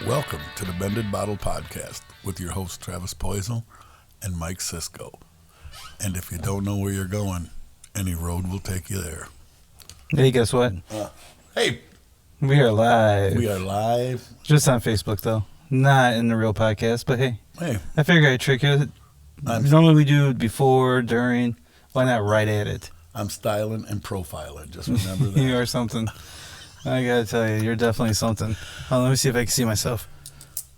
Welcome to the Bended Bottle Podcast with your host Travis Poisel and Mike Cisco. And if you don't know where you're going, any road will take you there. Hey, guess what? Hey, We are live. we are live. Just on Facebook, though. Not in the real podcast, but hey, Hey, I figured I'd trick you. Normally we do it before, during. Why not right at it? I'm styling and profiling. Just remember that. You are something. I gotta tell you, you're definitely something. Let me see if I can see myself.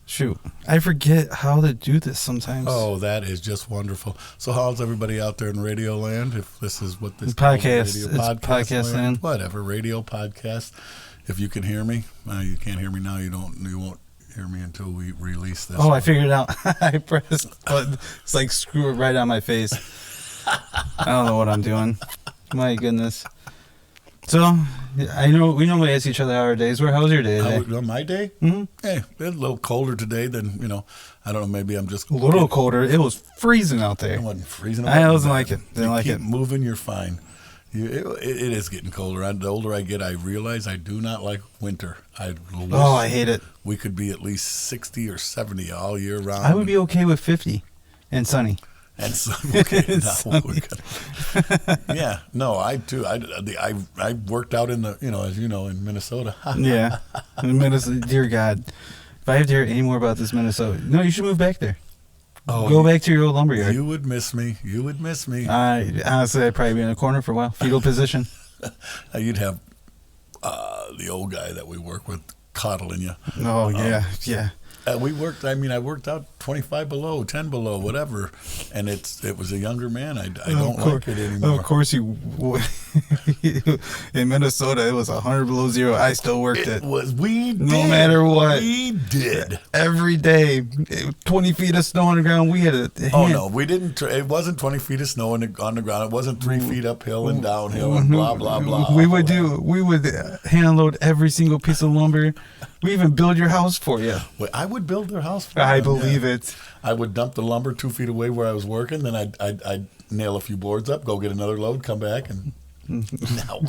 Shoot. I forget how to do this sometimes. Oh, that is just wonderful. So how's everybody out there in radio land? If this is what this Podcast. radio It's podcast land. Whatever, radio podcast. If you can hear me, you can't hear me now. You won't hear me until we release this. Oh, I figured it out. I pressed button. It's like screw it right on my face. I don't know what I'm doing. My goodness. So, I know we normally ask each other how our days were. How was your day today? My day? Mm-hmm. Hey, it's a little colder today than, I don't know, maybe I'm just... A little colder. It was freezing out there. It wasn't freezing. I wasn't like it. Didn't like keep it. moving, you're fine. It is getting colder. The older I get, I realize I do not like winter. I hate it. We could be at least 60 or 70 all year round. I would be okay with 50 and sunny. And so, okay, now we're gonna, yeah, no, I too. I worked out in the, as you know, in Minnesota. Yeah. In Minnesota, dear God. If I have to hear any more about this Minnesota, no, you should move back there. Go back to your old lumberyard. You would miss me. You would miss me. Honestly, I'd probably be in a corner for a while. Fetal position. You'd have the old guy that we work with coddling you. Oh, yeah, yeah. I worked out 25 below, 10 below, whatever, and it was a younger man. I don't like it anymore. Of course you would. In Minnesota, it was 100 below zero. I still worked it. We did. No matter what. We did. Every day, 20 feet of snow on the ground, we had a hand. Oh, no, we didn't. It wasn't 20 feet of snow on the ground. It wasn't 3 feet uphill and downhill and blah, blah, blah. We would hand load every single piece of lumber. We even build your house for you. Well, I would build their house for I them, believe yeah. it. I would dump the lumber 2 feet away where I was working. Then I'd nail a few boards up, go get another load, come back, and no.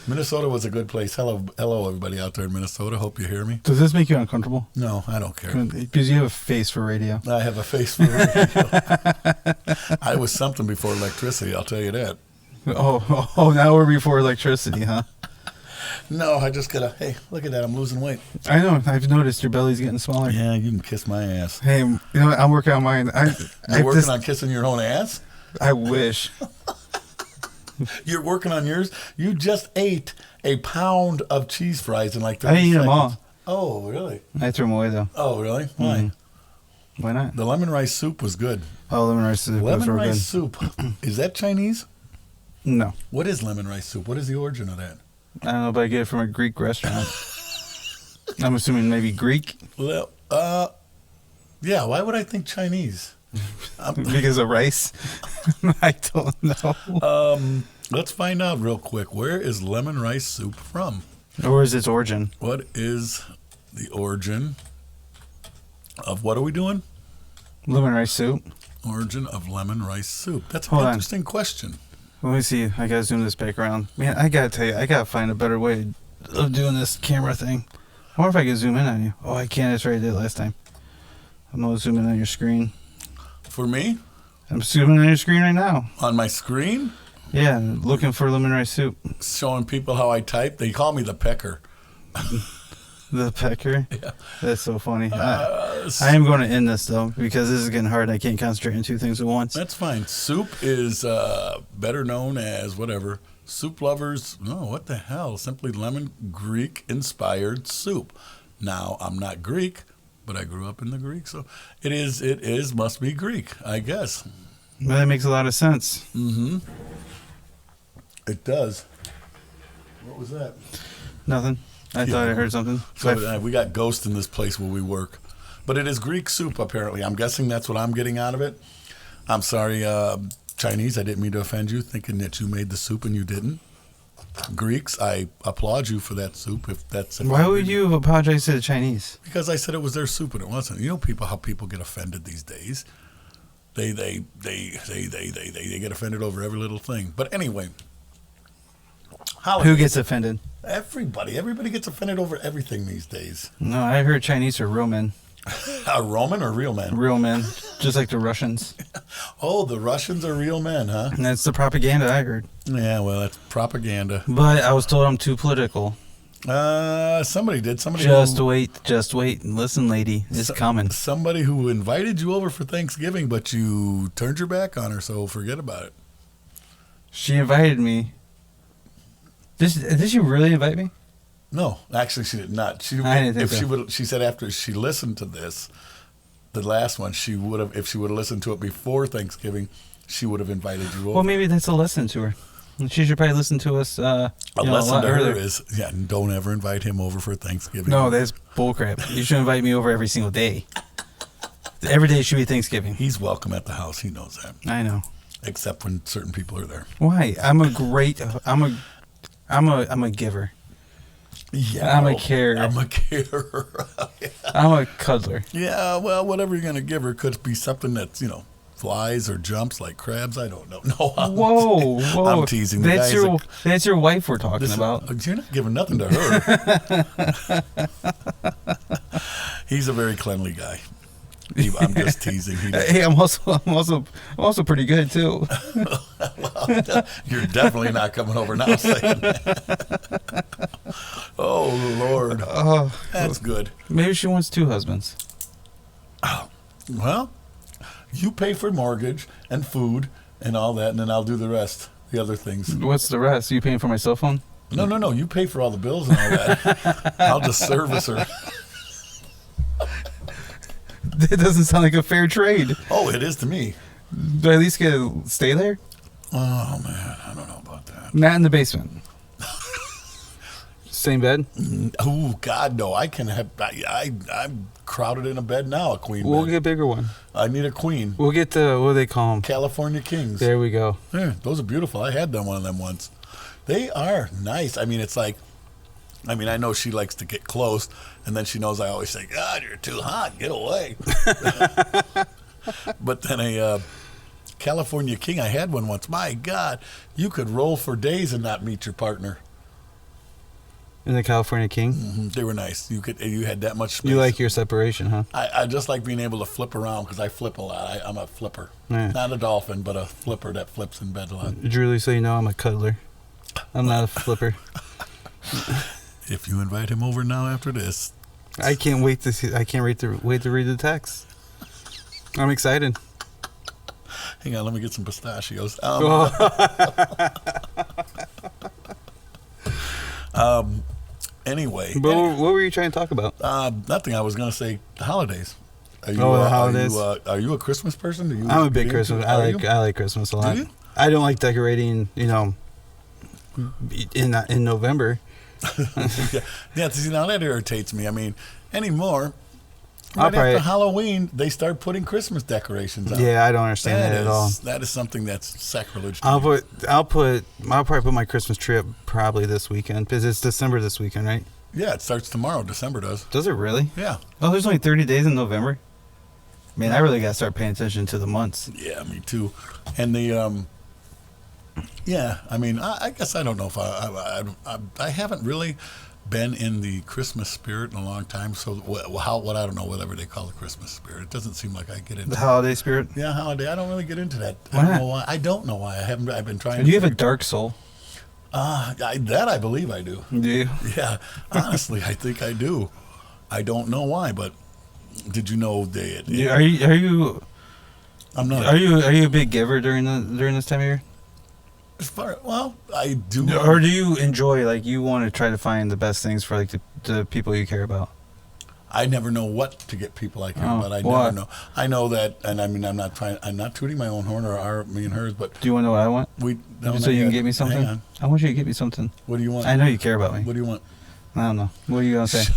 Minnesota was a good place. Hello, everybody out there in Minnesota. Hope you hear me. Does this make you uncomfortable? No, I don't care. Because you have a face for radio. I have a face for radio. I was something before electricity, I'll tell you that. Oh, now we're before electricity, huh? No, I just gotta, hey, look at that, I'm losing weight. I know, I've noticed your belly's getting smaller. Yeah, you can kiss my ass. Hey, I'm working on mine. You're working on kissing your own ass? I wish. You're working on yours? You just ate a pound of cheese fries in like 30 I ate seconds. them all. Oh, really? I threw them away, though. Oh, really? Why? Mm-hmm. Why not? The lemon rice soup was good. Oh, lemon rice soup. Lemon rice good. soup. Is that Chinese? No. What is lemon rice soup? What is the origin of that? I don't know, but I get it from a Greek restaurant. I'm assuming maybe Greek. Well, yeah, why would I think Chinese? Because of rice? I don't know. Let's find out real quick. Where is lemon rice soup from? Or is its origin? What is the origin of, what are we doing? Lemon rice soup. Origin of lemon rice soup. That's an Hold on. interesting question. Let me see. I gotta zoom this back around. Man, I gotta tell you, I gotta find a better way of doing this camera thing. I wonder if I can zoom in on you. Oh, I can't. That's right. I did it last time. I'm gonna zoom in on your screen. For me? I'm zooming on your screen right now. On my screen? Yeah, looking for lemon rice soup. Showing people how I type. They call me the pecker. The pecker? Yeah. That's so funny. I am going to end this, though, because this is getting hard and I can't concentrate on two things at once. That's fine. Soup is better known as whatever. Soup lovers, no, what the hell? Simply lemon Greek-inspired soup. Now, I'm not Greek, but I grew up in the Greek, so it must be Greek, I guess. Well, that makes a lot of sense. Mm-hmm. It does. What was that? Nothing. I thought I heard something. So we got ghosts in this place where we work. But it is Greek soup, apparently. I'm guessing that's what I'm getting out of it. I'm sorry, Chinese, I didn't mean to offend you, thinking that you made the soup and you didn't. Greeks, I applaud you for that soup. Why would you apologize to the Chinese? Because I said it was their soup and it wasn't. You know how people get offended these days. They get offended over every little thing. But anyway, holidays. Who gets offended? Everybody gets offended over everything these days. No, I heard Chinese are real men. A Roman or real men? Real men, just like the Russians. Oh, the Russians are real men, huh? And that's the propaganda I heard. Yeah, well, that's propaganda. But I was told I'm too political. Somebody did. Somebody Just who, wait. Listen, lady, it's coming. Somebody who invited you over for Thanksgiving, but you turned your back on her, so forget about it. She invited me. Did she really invite me? No, actually, she did not. I didn't think if so. she would, she said after she listened to this, the last one, she would have. If she would have listened to it before Thanksgiving, she would have invited you over. Well, maybe that's a lesson to her. She should probably listen to us. A lot lesson to her earlier. is, don't ever invite him over for Thanksgiving. No, that's bullcrap. You should invite me over every single day. Every day should be Thanksgiving. He's welcome at the house. He knows that, I know. except when certain people are there. Why? I'm a giver. Yeah, I'm a carer. I'm a carer. I'm a cuddler. Yeah, well, whatever you're gonna give her could be something that's flies or jumps like crabs. I don't know. No, Whoa. I'm teasing. The That's your wife we're talking This is- about. You're not giving nothing to her. He's a very cleanly guy. I'm just teasing. Hey, I'm also pretty good too. You're definitely not coming over now saying that. Oh, Lord. That's good. Maybe she wants 2 husbands. Well, you pay for mortgage and food and all that, and then I'll do the rest, the other things. What's the rest? You paying for my cell phone? No. You pay for all the bills and all that. I'll just service her. That doesn't sound like a fair trade. Oh, it is to me. Do I at least get to stay there? Oh, man. I don't know about that. Not in the basement. Same bed? Oh, God, no. I can have. I'm crowded in a bed now, a queen We'll bed. get a bigger one. I need a queen. We'll get the, what do they call them? California Kings. There we go. Yeah, those are beautiful. I had one of them once. They are nice. I mean, it's like, I know she likes to get close, and then she knows I always say, God, you're too hot. Get away. But then a California King, I had one once. My God, you could roll for days and not meet your partner. In the California King? They were nice. You had that much space. You like your separation, huh? I just like being able to flip around because I flip a lot. I'm a flipper. Yeah. Not a dolphin, but a flipper that flips in bed a lot. Julie, so you know I'm a cuddler. I'm not a flipper. If you invite him over now after this, I can't wait to see. I can't wait to read the text. I'm excited. hang on, let me get some pistachios. Anyway, But what were you trying to talk about? nothing. I was going to say holidays. Are you, Oh, the holidays. Are you a Christmas person? Do you I'm a big get into Christmas. it? I Are like you? I like Christmas a lot. Do you? I don't like decorating. In November. Yeah, see, now that irritates me. I mean, anymore, I'll right probably- after Halloween, they start putting Christmas decorations out. Yeah, I don't understand that at all. That is something that's sacrilege. To I'll me. probably put my Christmas tree up probably this weekend because it's December this weekend, right? Yeah, it starts tomorrow. December does. Does it really? Yeah. Oh, there's only 30 days in November. Man, I really got to start paying attention to the months. Yeah, me too. And the yeah, I mean, I guess I don't know if I haven't really been in the Christmas spirit in a long time. So what I don't know whatever they call the Christmas spirit. It doesn't seem like I get into The holiday spirit. Yeah, holiday. I don't really get into that. Why I don't not? know why. I don't know why. I've been trying. You have a dark soul. That I believe I do. Do you? Yeah, honestly, I think I do. I don't know why, but did you know they? Are you I'm not. are you a big giver during this time of year? As far well, I do. Or do you enjoy, like, you want to try to find the best things for, like, the people you care about? I never know what to get people I care Oh, about. I why? never know. I know that, and I mean, I'm not tooting my own horn or me and hers, but Do you want to know what I want? we. No, So not you can yet. get me something? Hang on. I want you to get me something. What do you want? I know you care about me. What do you want? I don't know. What are you going to say?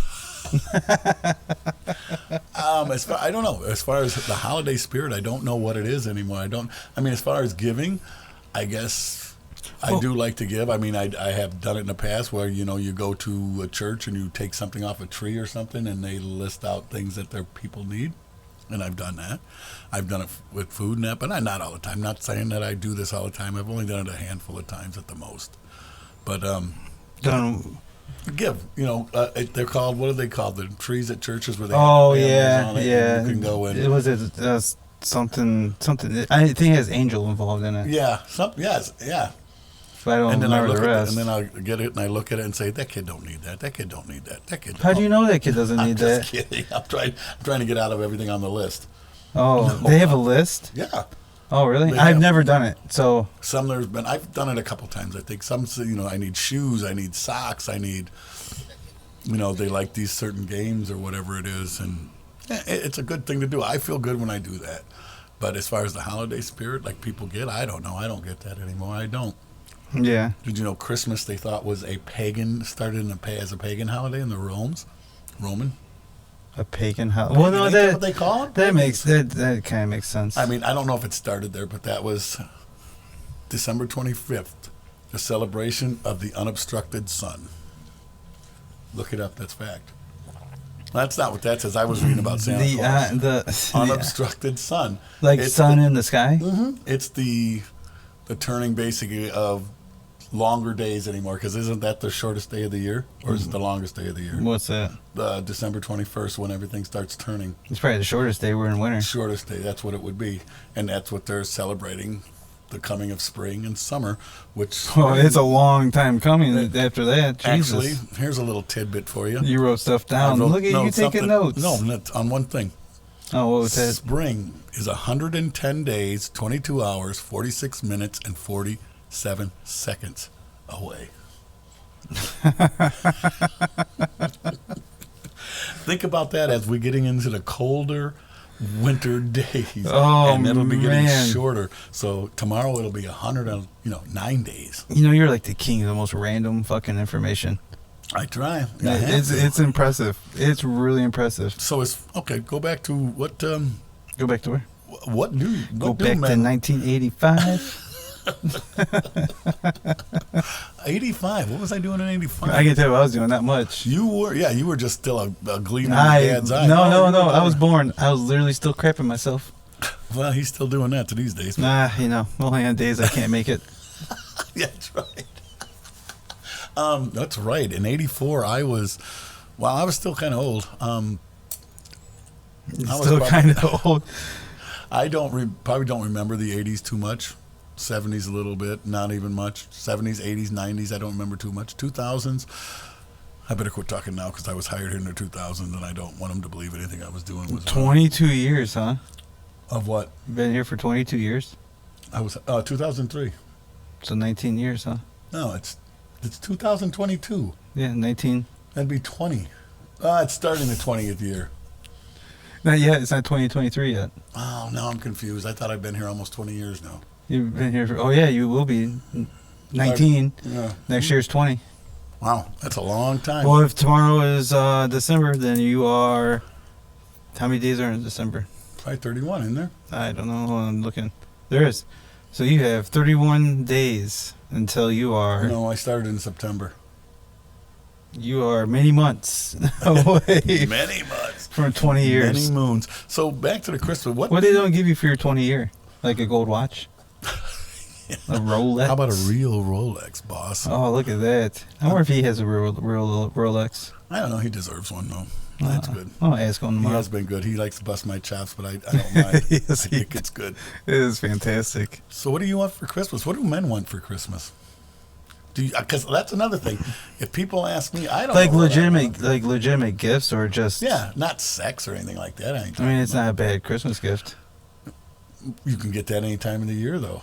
I don't know. As far as the holiday spirit, I don't know what it is anymore. I mean, as far as giving, I guess I do like to give. I mean, I have done it in the past where, you go to a church and you take something off a tree or something and they list out things that their people need. And I've done that. I've done it with food and that, but not all the time. I'm not saying that I do this all the time. I've only done it a handful of times at the most. But Don't. give, they're called, what are they called? The trees at churches where they Oh have yeah, animals on it, yeah. and you can go in. It was something. I think it has Angel involved in it. Yeah, yeah. But I don't And then I remember look the at it, rest. and then I get it, and I look at it and say, that kid don't need that. That kid don't need that. That kid. How do you know that kid doesn't I'm need just that? kidding. I'm trying to get out of everything on the list. Oh, No. they have a list. Yeah. Oh, really? They I've have. never done it. So I've done it a couple times. I think some, I need shoes, I need socks, I need, they like these certain games or whatever it is, and it's a good thing to do. I feel good when I do that. But as far as the holiday spirit, like people get, I don't know. I don't get that anymore. I don't. yeah. Did you know Christmas they thought was started as a pagan holiday in the Roman? A pagan holiday. Well, no, Ain't that that what they call it? that kind of makes sense. I mean, I don't know if it started there, but that was December 25th, the celebration of the unobstructed sun. Look it up. That's fact. That's not what that says. I was reading about Santa Claus. the Unobstructed sun. like It's sun in the sky. It's the turning basically of longer days anymore, because isn't that the shortest day of the year, or is it the longest day of the year? What's that? The December 21st, when everything starts turning. It's probably the shortest day. We're in winter. Shortest day, that's what it would be. And that's what they're celebrating, the coming of spring and summer, which Oh, it's a long time coming after that. Jesus. actually, here's a little tidbit for you. You wrote stuff down. I wrote- Look at no, you taking something- notes. No, not on one thing. Oh, what was that? Spring is 110 days, 22 hours, 46 minutes, and 47 seconds away. Think about that as we're getting into the colder winter days. Oh, and it'll be getting man. shorter. So tomorrow it'll be 109 days. You're like the king of the most random fucking information. I try. I have It's to. impressive. It's really impressive. So it's okay. Go back to what? Go back to where? What do? Go What do back to men? 1985. 85. What was I doing in 85? I can tell I was doing that much. You were just still a gleam in I your dad's eye. no. you were I was born. born. I was literally still crapping myself. Well, he's still doing that to these days. Only on days I can't make it. Yeah, that's right. That's right. In '84, I was still kind of old. I was Still probably- kind of old. I probably don't remember the '80s too much. '70s a little bit, not even much. '70s, '80s, '90s, I don't remember too much. 2000s, I better quit talking now because I was hired in the 2000s and I don't want them to believe anything I was doing was wrong. 22 years, huh? Of what? Been here for 22 years. I was 2003. So 19 years, huh? No, it's 2022. Yeah, 19. That'd be 20. It's starting the 20th year. Not yet. It's not 2023 yet. Oh, now I'm confused. I thought I'd been here almost 20 years now. You've been here for. Oh yeah, you will be 19. Yeah. Next year's 20. Wow, that's a long time. Well, if tomorrow is December, then you are. How many days are in December? Probably 31, isn't there? I don't know. I'm looking. There is. So you have 31 days until you are. No, I started in September. You are many months away Many months. from 20 years. Many moons. So back to the Christmas. What they don't give you for your 20 year? Like a gold watch? A Rolex? How about a real Rolex, boss? Oh, look at that. I wonder if he has a real Rolex. I don't know. He deserves one, though. That's good. I'll ask him He tomorrow. has been good. He likes to bust my chops, but I don't mind. Yes, I he think it's good. It is fantastic. So what do you want for Christmas? What do men want for Christmas? Because that's another thing. If people ask me, I don't Like know what I want. legitimate gifts or just. Yeah, not sex or anything like that. I mean, it's not a bad Christmas gift, You can get that any time of the year, though.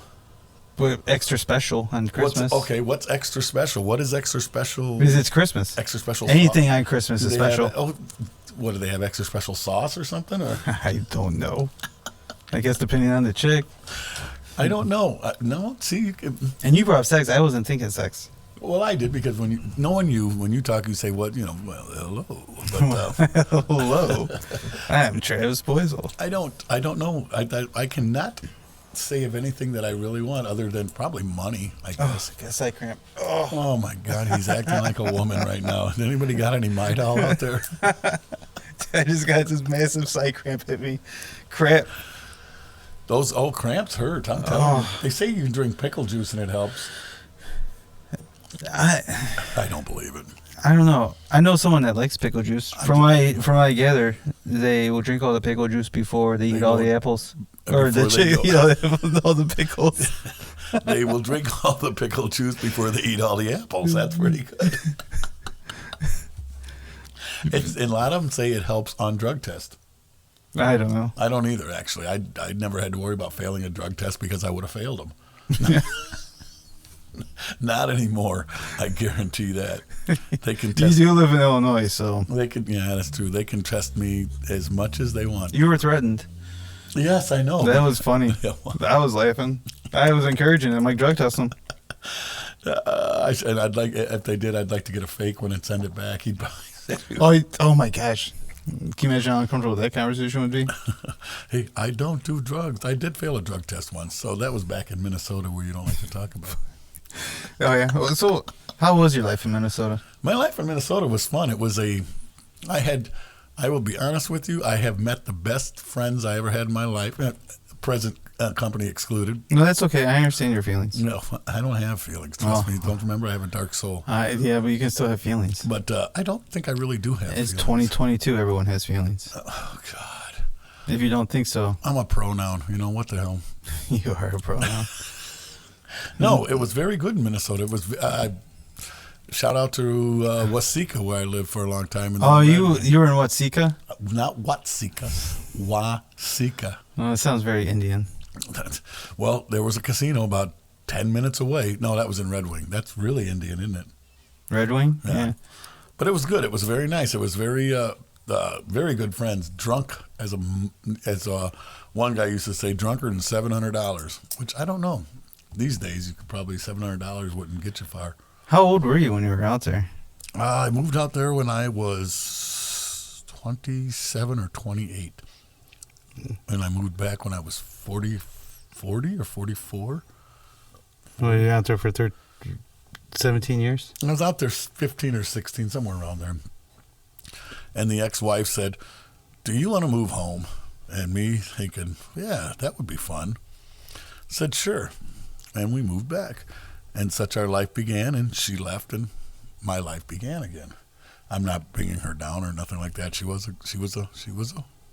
but extra special on Christmas. What's extra special? What is extra special? Because it's Christmas. Extra special. Anything sauce? on Christmas Do is they have- special. what do they have? Extra special sauce or something? Or I don't know. I guess depending on the chick. I don't know. No, see, you can, And you brought up sex. I wasn't thinking sex. well, I did because knowing you, when you talk, you say what well, hello. But Hello. I'm Travis Boisel. I don't know. I cannot say of anything that I really want other than probably money. I guess. I guess I cramp. Oh my God, he's acting like a woman right now. Has anybody got any Midol out there? I just got this massive side cramp hit me. Crap. Those old cramps hurt. I'm telling you. They say you can drink pickle juice and it helps. I don't believe it. I don't know. I know someone that likes pickle juice. From what I gather, they will drink all the pickle juice before they eat all the apples. Or the eat all the pickles. They will drink all the pickle juice before they eat all the apples. That's pretty good. And a lot of them say it helps on drug test. I don't know. I don't either, actually. I never had to worry about failing a drug test because I would have failed them. Not anymore. I guarantee that. They can test. You do live in Illinois, so They can. Yeah, that's true. They can test me as much as they want. you were threatened. Yes, I know. That was funny. Yeah. I was laughing. I was encouraging them, like drug test them. And I'd like, if they did, I'd like to get a fake one and send it back. He'd probably say, Oh my gosh! Can you imagine how uncomfortable that conversation would be? "Hey, I don't do drugs. I did fail a drug test once, so that was back in Minnesota, where you don't like to talk about." Oh yeah. So, how was your life in Minnesota? My life in Minnesota was fun. It was I will be honest with you, I have met the best friends I ever had in my life, present company excluded. No, that's okay. I understand your feelings. No, I don't have feelings. Trust me. Don't remember, I have a dark soul. Yeah, but you can still have feelings. But I don't think I really do have It's feelings. 2022. Everyone has feelings. Oh, God. If you don't think so, I'm a pronoun. You know, what the hell? you are a pro now. No, it was very good in Minnesota. It was. Shout out to Waseca, where I lived for a long time. Oh, you were in Watsika? Not Watseka, Waseca. Oh, it sounds very Indian. Well, there was a casino about 10 minutes away. No, that was in Red Wing. That's really Indian, isn't it? Red Wing? Yeah. But it was good. It was very nice. It was very good friends. Drunk as one guy used to say, drunker than $700, which I don't know. These days, you could probably $700 wouldn't get you far. How old were you when you were out there? I moved out there when I was 27 or 28. And I moved back when I was 40 or 44. Were you out there for 17 years? I was out there 15 or 16, somewhere around there. And the ex-wife said, "Do you want to move home?" And me thinking, yeah, that would be fun. Said, sure. And we moved back. And such our life began, and she left, and my life began again. I'm not bringing her down or nothing like that. She was a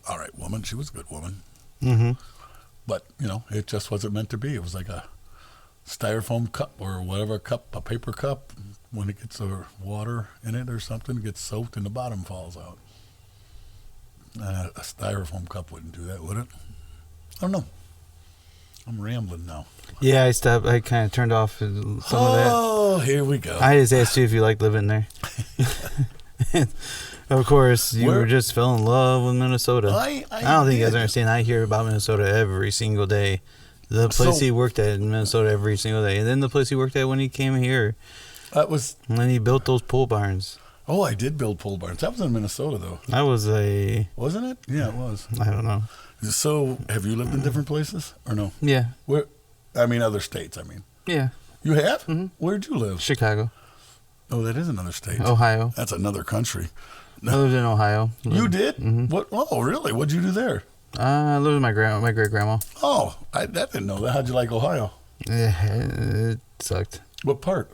all right woman. She was a good woman. Mm-hmm. But, it just wasn't meant to be. It was like a styrofoam cup or whatever cup, a paper cup. When it gets water in it or something, it gets soaked and the bottom falls out. A styrofoam cup wouldn't do that, would it? I don't know. I'm rambling now. Yeah, I stopped. I kind of turned off some of that. Oh, here we go. I just asked you if you liked living there. Of course, you just fell in love with Minnesota. I don't think you guys understand. I hear about Minnesota every single day. The place he worked at in Minnesota every single day. And then the place he worked at when he came here. That was. And then he built those pole barns. Oh, I did build pole barns. That was in Minnesota, though. That was Wasn't it? Yeah, it was. I don't know. So, have you lived in different places or no? Yeah. Where? I mean, other states, Yeah. You have? Mm-hmm. Where'd you live? Chicago. Oh, that is another state. Ohio. That's another country. I lived in Ohio. You did? Mm-hmm. What? Oh, really? What'd you do there? I lived with my great grandma. Oh, I didn't know that. How'd you like Ohio? Yeah, it sucked. What part?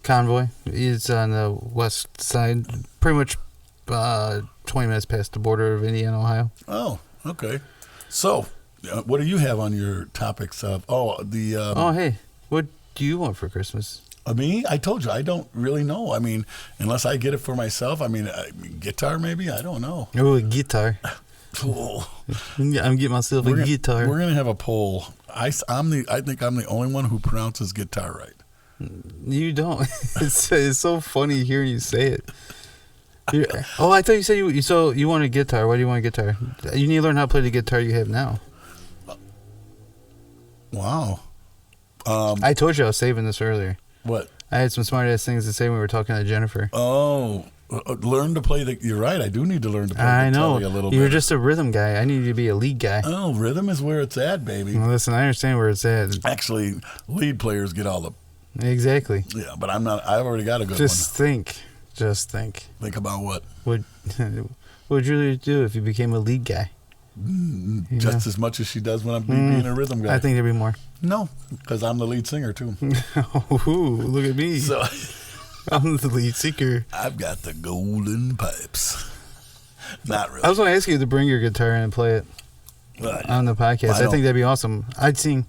Convoy. It's on the west side, pretty much 20 minutes past the border of Indiana, Ohio. Oh, okay. So, what do you have on your topics of? Hey, what do you want for Christmas? Me? I told you, I don't really know. I mean, unless I get it for myself. I mean, guitar maybe? I don't know. Oh, a guitar. Oh. I'm getting myself a guitar. We're gonna have a poll. I think I'm the only one who pronounces guitar right. You don't. It's so funny hearing you say it. I thought you said you want a guitar. Why do you want a guitar? You need to learn how to play the guitar you have now. Wow. I told you I was saving this earlier. What? I had some smart ass things to say when we were talking to Jennifer. Oh, learn to play you're right. I do need to learn to play I know. a little bit. You're just a rhythm guy. I need you to be a lead guy. Oh, rhythm is where it's at, baby. Well, listen, I understand where it's at. Actually, lead players get all the. Exactly. Yeah, but I'm not. I've already got a good Just think. Think about what? What would you really do if you became a lead guy? Just as much as she does when I'm being a rhythm guy. I think there'd be more. No, because I'm the lead singer too. Ooh, look at me. So, I'm the lead seeker. I've got the golden pipes. Not really. I was going to ask you to bring your guitar in and play it on the podcast. I think that'd be awesome. I'd sing.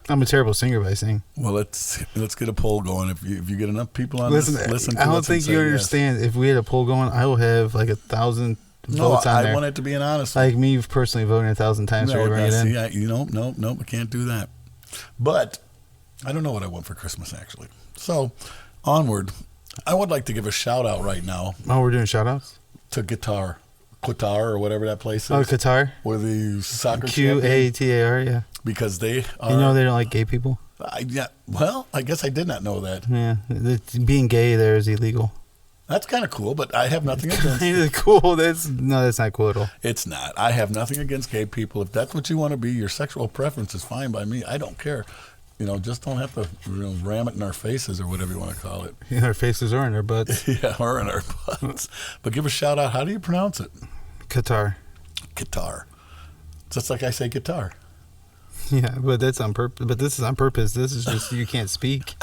I'm a terrible singer, but I sing. Well, let's get a poll going. If you get enough people on listen to I don't think you understand. Yes. If we had a poll going, I will have like 1,000 votes on there. I want it to be an honest. Like me personally voting 1,000 times for bring it in. Nope, I can't do that. But I don't know what I want for Christmas actually. So onward. I would like to give a shout out right now. Oh, we're doing shout outs? To Qatar or whatever that place is. Oh, Qatar? Where the soccer Qatar, yeah. Because they are... You know they don't like gay people? I guess I did not know that. Yeah. Being gay there is illegal. That's kind of cool, but I have nothing against it. Cool. That's not cool at all. It's not. I have nothing against gay people. If that's what you want to be, your sexual preference is fine by me. I don't care. Just don't have to ram it in our faces or whatever you want to call it. In our faces or in our butts. Yeah, or in our butts. But give a shout out. How do you pronounce it? Qatar. Just like I say guitar. Yeah, but that's on purpose. But this is on purpose. This is just you can't speak.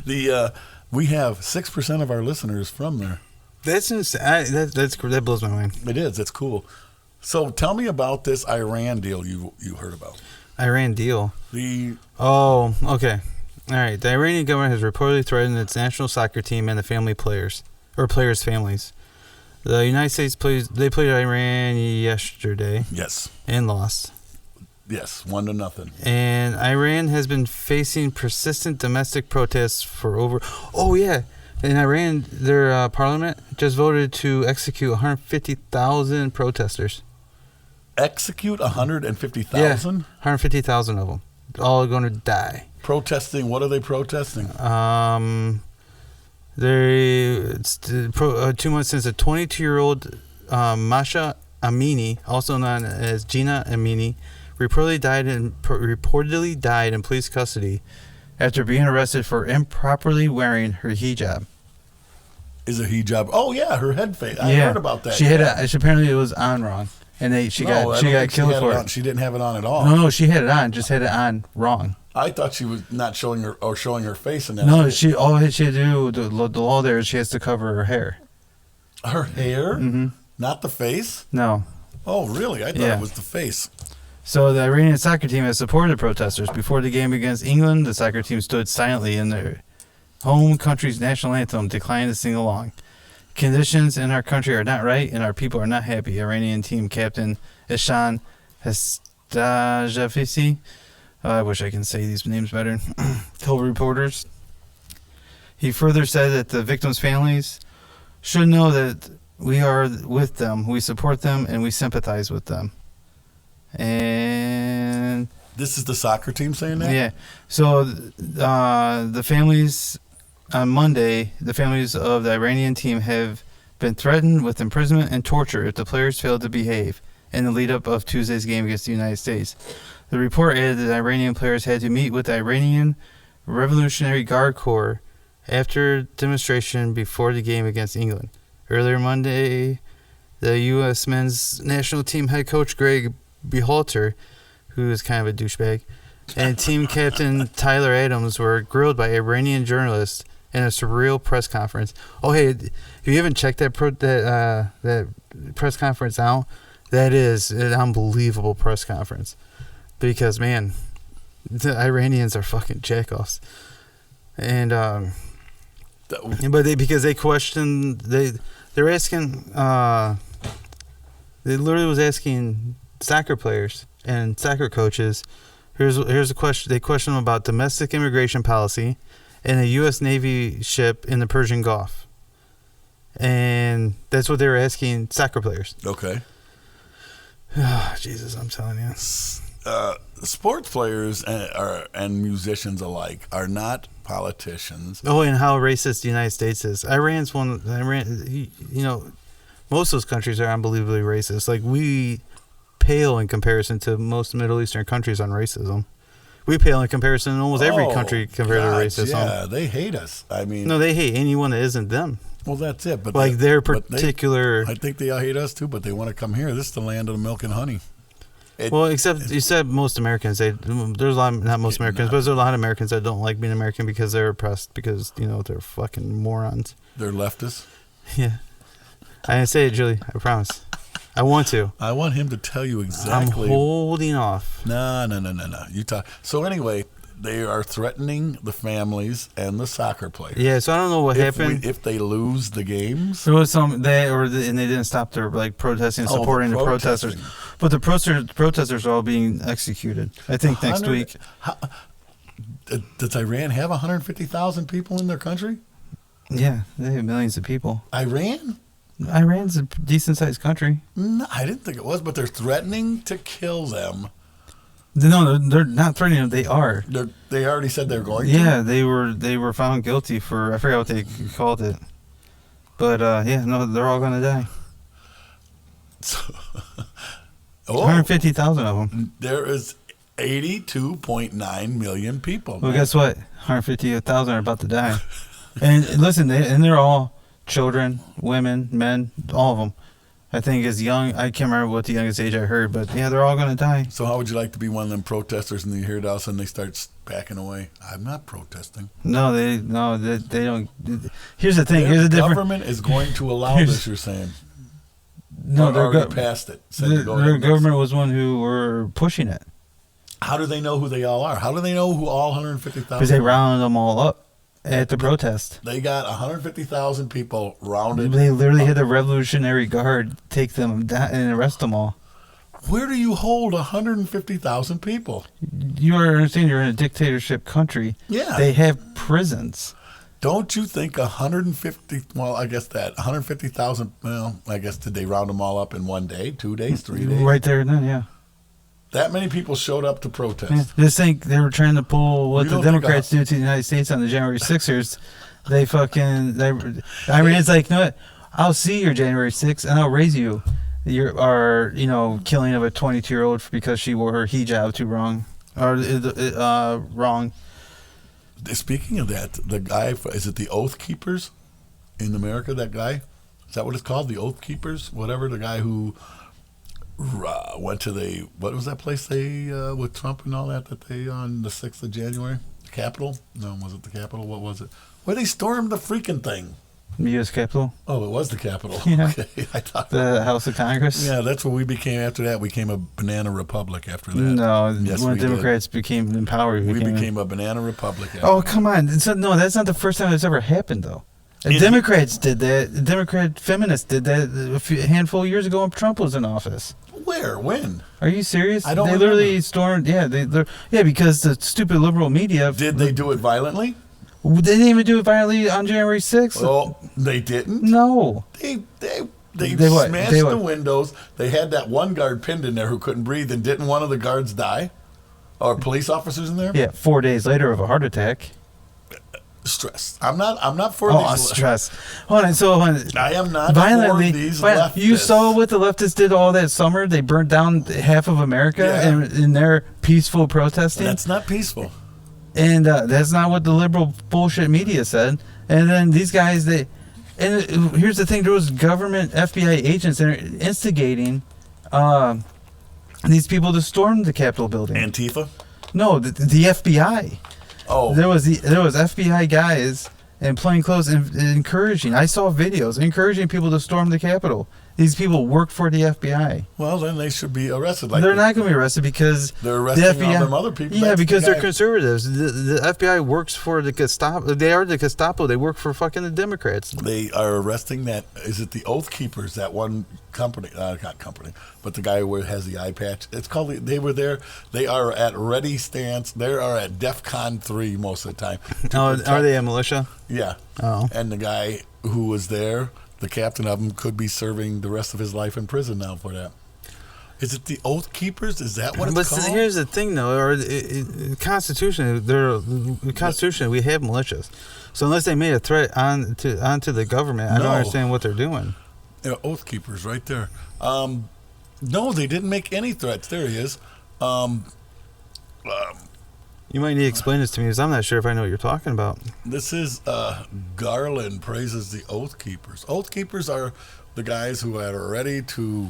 We have 6% of our listeners from there. That's that blows my mind. It is. It's cool. So tell me about this Iran deal you heard about. Iran deal. Okay. All right. The Iranian government has reportedly threatened its national soccer team and the players' families. The United States played Iran yesterday. Yes. And lost. Yes, 1-0. And Iran has been facing persistent domestic protests for over... Oh, yeah. In Iran, their parliament just voted to execute 150,000 protesters. Execute 150,000? Yeah, 150,000 of them. All going to die. Protesting? What are they protesting? 2 months since a 22-year-old Masha Amini, also known as Gina Amini, reportedly died in police custody after being arrested for improperly wearing her hijab. Is a hijab? Oh yeah, her head face. I heard about that. Apparently it was on wrong, and she got killed for it. She didn't have it on at all. No, she had it on. Just had it on wrong. I thought she was not showing her face in that. No, all she had to do the law there is she has to cover her hair. Her hair, not the face. No. Oh really? I thought it was the face. So the Iranian soccer team has supported the protesters. Before the game against England, the soccer team stood silently in their home country's national anthem, declining to sing along. Conditions in our country are not right, and our people are not happy. Iranian team captain Ishan Hastajafisi, I wish I can say these names better, told reporters. He further said that the victims' families should know that we are with them, we support them, and we sympathize with them. And this is the soccer team saying that? Yeah. So the families on Monday, the families of the Iranian team have been threatened with imprisonment and torture if the players fail to behave in the lead up of Tuesday's game against the United States. The report added that the Iranian players had to meet with the Iranian Revolutionary Guard Corps after demonstration before the game against England. Earlier Monday, the U.S. men's national team head coach Greg Berhalter, who is kind of a douchebag, and team captain Tyler Adams were grilled by Iranian journalists in a surreal press conference. Oh, hey, if you haven't checked that press conference out, that is an unbelievable press conference. Because, man, the Iranians are fucking jackoffs. And, because they questioned, they're asking, they literally was asking soccer players and soccer coaches. Here's a question. They question them about domestic immigration policy and a U.S. Navy ship in the Persian Gulf, and that's what they were asking soccer players. Okay. Oh, Jesus, I'm telling you. Sports players and musicians alike are not politicians. Oh, and how racist the United States is. Iran, most of those countries are unbelievably racist. Like, we pale in comparison to most Middle Eastern countries on racism. We pale in comparison to almost every country compared to racism. Yeah, they hate us. I mean, no, they hate anyone that isn't them. Well, that's it. But like their particular, I think they all hate us too. But they want to come here. This is the land of the milk and honey. Well, except you said most Americans. There's a lot, not most Americans, but there's a lot of Americans that don't like being American because they're oppressed because they're fucking morons. They're leftists. Yeah, I didn't say it, Julie. I promise. I want to. I want him to tell you exactly. I'm holding off. No. You talk. So anyway, they are threatening the families and the soccer players. Yeah, so I don't know what happened. If they lose the games. There was and they didn't stop their protesting and supporting the protesters. But the protesters are all being executed. I think next week. Does Iran have 150,000 people in their country? Yeah, they have millions of people. Iran? Iran's a decent-sized country. No, I didn't think it was, but they're threatening to kill them. No, they're not threatening them. They are. They already said they're going to? Yeah, they were found guilty for, I forgot what they called it. But, they're all going to die. So, 150,000 of them. There is 82.9 million people. Well, guess what? 150,000 are about to die. And listen, they're all children, women, men, all of them. I think as young, I can't remember what the youngest age I heard, but yeah, they're all going to die. So how would you like to be one of them protesters and you hear it all of a sudden they start backing away? I'm not protesting. No, they don't. Here's the thing. Here's the difference. The government is going to allow this, you're saying. No, they're already passed it. Their government was one who were pushing it. How do they know who they all are? How do they know who all 150,000 Because they rounded them all up at the protest. They got 150,000 people rounded. They literally had the Revolutionary Guard take them down and arrest them all. Where do you hold 150,000 people? You understand you're in a dictatorship country. Yeah. They have prisons. Don't you think 150,000, well, I guess did they round them all up in 1 day, 2 days, 3 days? Right there and then, yeah. That many people showed up to protest. Yeah, just think they were trying to pull what the Democrats do to the United States on the January 6ers. Iran's like, no, I'll see your January 6th and I'll raise you. Our killing of a 22-year-old because she wore her hijab too wrong. Wrong. Speaking of that, the guy, is it the Oath Keepers in America, that guy? Is that what it's called? The Oath Keepers? Whatever, the guy who went to what was that place with Trump and all that they on the 6th of January? The Capitol? No, was it the Capitol? What was it? Where they stormed the freaking thing. The U.S. Capitol? Oh, it was the Capitol. Yeah. Okay, I thought the House of Congress? Yeah, that's what we became after that. We became a banana republic after that. No, yes, when Democrats became in power, we became a banana republic. Oh, come on. No, that's not the first time it's ever happened, though. Democrats did that. Democrat feminists did that a handful of years ago when Trump was in office. Where? When? Are you serious? I don't They remember. literally stormed. Yeah, because the stupid liberal media. Did they do it violently? They didn't even do it violently on January 6th. Oh, they didn't? No. They what? smashed the windows. They had that one guard pinned in there who couldn't breathe, and didn't one of the guards die? Or police officers in there? Yeah, 4 days later of a heart attack. Stress. I'm not for these. Stress. Hold on. I am not violently, for these leftists. You saw what the leftists did all that summer? They burned down half of America in their peaceful protesting. That's not peaceful. And that's not what the liberal bullshit media said. And then these guys, and here's the thing: there was government FBI agents that are instigating these people to storm the Capitol building. Antifa? No, the FBI. Oh, there was FBI guys in plain clothes encouraging. I saw videos encouraging people to storm the Capitol. These people work for the FBI. Well, then they should be arrested. They're not going to be arrested because they're arresting all them other people. Yeah, because they're conservatives. The FBI works for the Gestapo. They are the Gestapo. They work for fucking the Democrats. They are arresting that. Is it the Oath Keepers? That one company, not company, but the guy who has the eye patch. It's called. They were there. They are at ready stance. They are at DEFCON 3 most of the time. Oh, are they a militia? Yeah. Oh. And the guy who was there, the captain of them, could be serving the rest of his life in prison now for that. Is it the Oath Keepers? Is that what it's called? But here's the thing, though. The Constitution, we have militias. So unless they made a threat onto the government, I don't understand what they're doing. Yeah, Oath Keepers, right there. No, they didn't make any threats. There he is. You might need to explain this to me because I'm not sure if I know what you're talking about. This is Garland praises the Oath Keepers. Oath Keepers are the guys who are ready to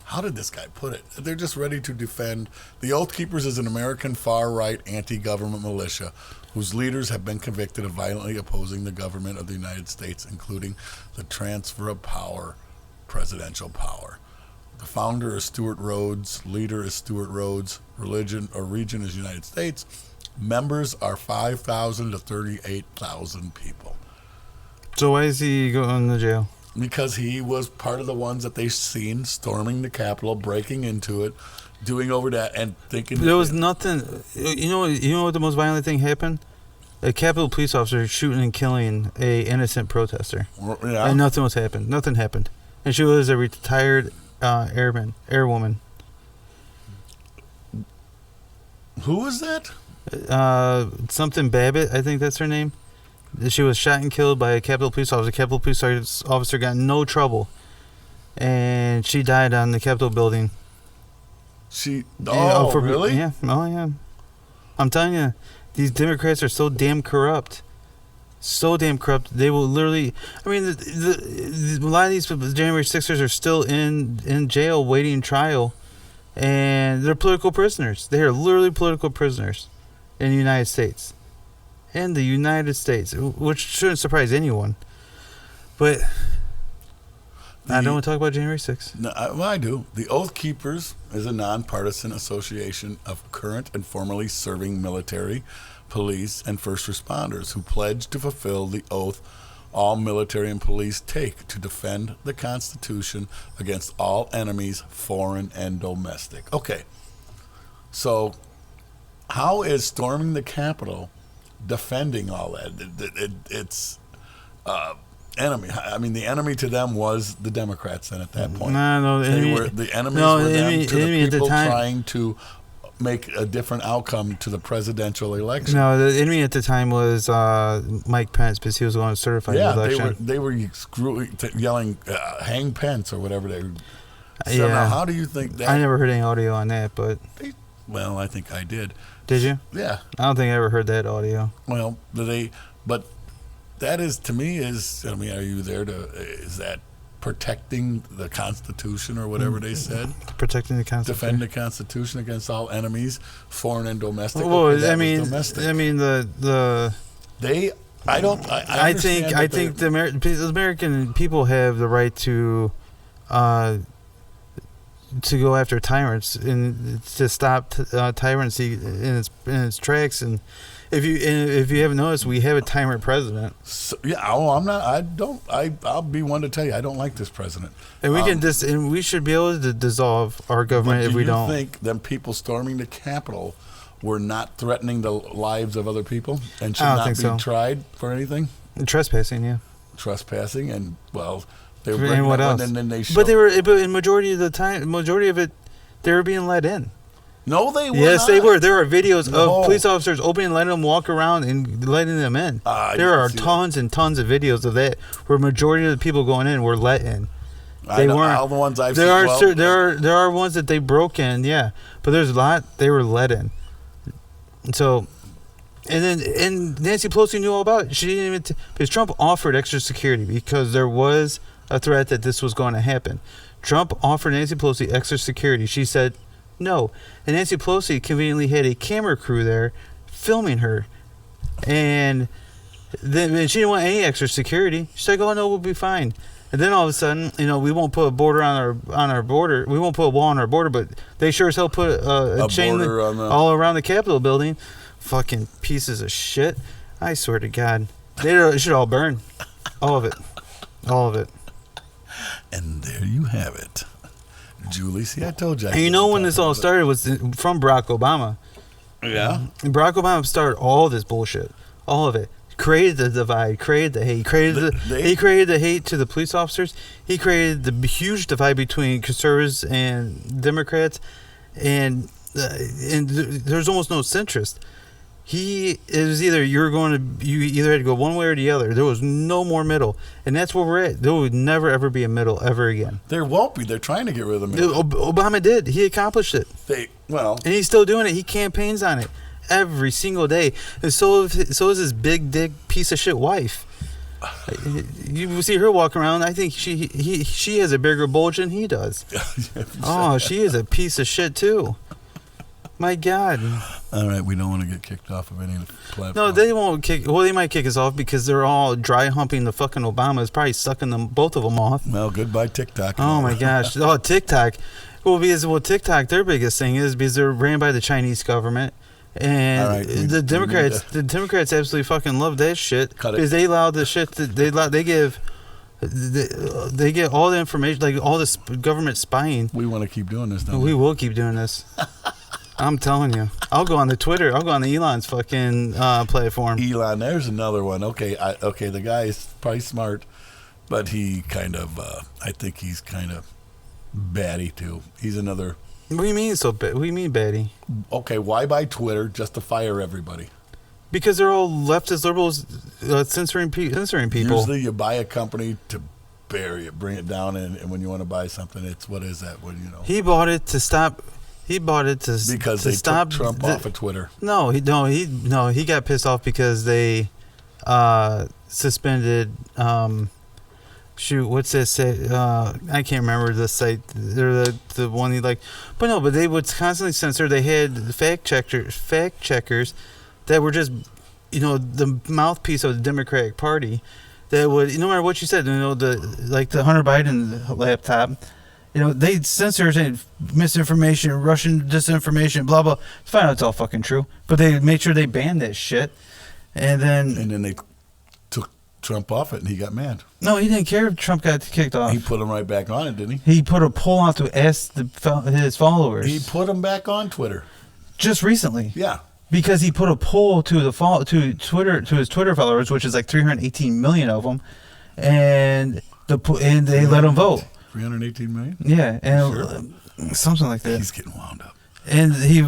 how did this guy put it? They're just ready to defend. The Oath Keepers is an American far-right anti-government militia whose leaders have been convicted of violently opposing the government of the United States, including the transfer of power, presidential power. The founder is Stuart Rhodes. Leader is Stuart Rhodes. Religion or region is United States. Members are 5,000 to 38,000 people. So why is he going to jail? Because he was part of the ones that they seen storming the Capitol, breaking into it, doing over that, and thinking There was nothing. You know what the most violent thing happened? A Capitol police officer shooting and killing a innocent protester, Yeah. and nothing was happened. Nothing happened, and she was a retired airwoman. Who was that? Something Babbitt, I think that's her name. She was shot and killed by a Capitol police officer. Capitol police officer got in no trouble, and she died on the Capitol building. Really? Yeah. Oh, yeah. I'm telling you, these Democrats are so damn corrupt. So damn corrupt. They will literally. I mean, a lot of these January 6ers are still in jail waiting trial, and they're political prisoners. They are literally political prisoners in the United States. In the United States, which shouldn't surprise anyone. But I don't want to talk about January 6th. No, I do. The Oath Keepers is a nonpartisan association of current and formerly serving military, police, and first responders who pledge to fulfill the oath all military and police take to defend the Constitution against all enemies, foreign and domestic. Okay, so how is storming the Capitol defending all that? It's enemy. I mean, the enemy to them was the Democrats then at that point. No, the enemies were them to the people trying to make a different outcome to the presidential election. No, the enemy at the time was Mike Pence because he was going to certify the election. They were yelling, hang Pence or whatever they were. So yeah. now how do you think that? I never heard any audio on that, but... Well, I think I did. Did you? Yeah. I don't think I ever heard that audio. Well, but that is, to me, I mean, are you there is that protecting the Constitution or whatever they said? Protecting the Constitution. Defend the Constitution against all enemies, foreign and domestic. Well, okay, I mean, domestic. I think the American people have the right to go after tyrants and to stop tyranny in its tracks. And if you haven't noticed, we have a tyrant president. So, yeah, I'm not. I'll be one to tell you I don't like this president. And we should be able to dissolve our government if we don't. Do you think them people storming the Capitol were not threatening the lives of other people and should not be tried for anything? Trespassing, yeah. Trespassing, and well. They were and what else? And then they but in majority of it, they were being let in. No, they were. Yes, not. They were. There are videos of police officers opening and letting them walk around and letting them in. There are tons and tons of videos of that where majority of the people going in were let in. They weren't. All the ones I've seen. There are ones that they broke in, yeah, but there's a lot they were let in. So. And Nancy Pelosi knew all about it. She didn't even because Trump offered extra security because there was a threat that this was going to happen. Trump offered Nancy Pelosi extra security. She said no. And Nancy Pelosi conveniently had a camera crew there filming her. And then she didn't want any extra security. She's like, oh, no, we'll be fine. And then all of a sudden, we won't put a border on our border. We won't put a wall on our border, but they sure as hell put a chain all around the Capitol building. Fucking pieces of shit. I swear to God. They should all burn. All of it. All of it. And there you have it. Julie, see, I told you. And when this all started was from Barack Obama. Yeah. Barack Obama started all this bullshit. All of it. Created the divide, created the hate. He created the hate to the police officers. He created the huge divide between conservatives and Democrats. And there's almost no centrist. It was either you either had to go one way or the other. There was no more middle, and that's where we're at. There would never ever be a middle ever again. There won't be. They're trying to get rid of the middle. Obama did. He accomplished it. And he's still doing it. He campaigns on it every single day. And so is his big dick piece of shit wife. You see her walk around. I think she has a bigger bulge than he does. Oh, she is a piece of shit too. My God. All right, we don't want to get kicked off of any of the platforms. No, they won't kick. Well, they might kick us off because they're all dry humping the fucking Obamas, probably sucking them both of them off. Well, goodbye TikTok. Oh my gosh. Oh, TikTok. Well, TikTok, their biggest thing is because they're ran by the Chinese government. And all right, the Democrats absolutely fucking love that shit because they allow the shit that they get all the information, like all this government spying. We want to keep doing this, don't we? We will keep doing this. I'm telling you. I'll go on the Twitter. I'll go on the Elon's fucking platform. Elon, there's another one. Okay, the guy is probably smart, but he kind of, I think he's kind of batty too. He's another. What do you mean What do you mean batty? Okay, why buy Twitter just to fire everybody? Because they're all leftist liberals censoring people. Usually you buy a company to bury it, bring it down, and when you want to buy something, it's, what is that? What do you know? He bought it to stop. He bought it because to they stop took Trump off of Twitter. No, he got pissed off because they suspended. What's that say? I can't remember the site. They're the one he like, but they would constantly censor. They had fact checkers that were just, the mouthpiece of the Democratic Party. That would, no matter what you said, the Hunter Biden laptop. They censor misinformation, Russian disinformation, blah, blah. Find out it's all fucking true. But they made sure they banned that shit. And then they took Trump off it, and he got mad. No, he didn't care if Trump got kicked off. He put him right back on it, didn't he? He put a poll out to ask his followers. He put him back on Twitter. Just recently. Yeah. Because he put a poll to his Twitter followers, which is like 318 million of them, and they let him vote. 318 million? Yeah, and something like that. He's getting wound up. And he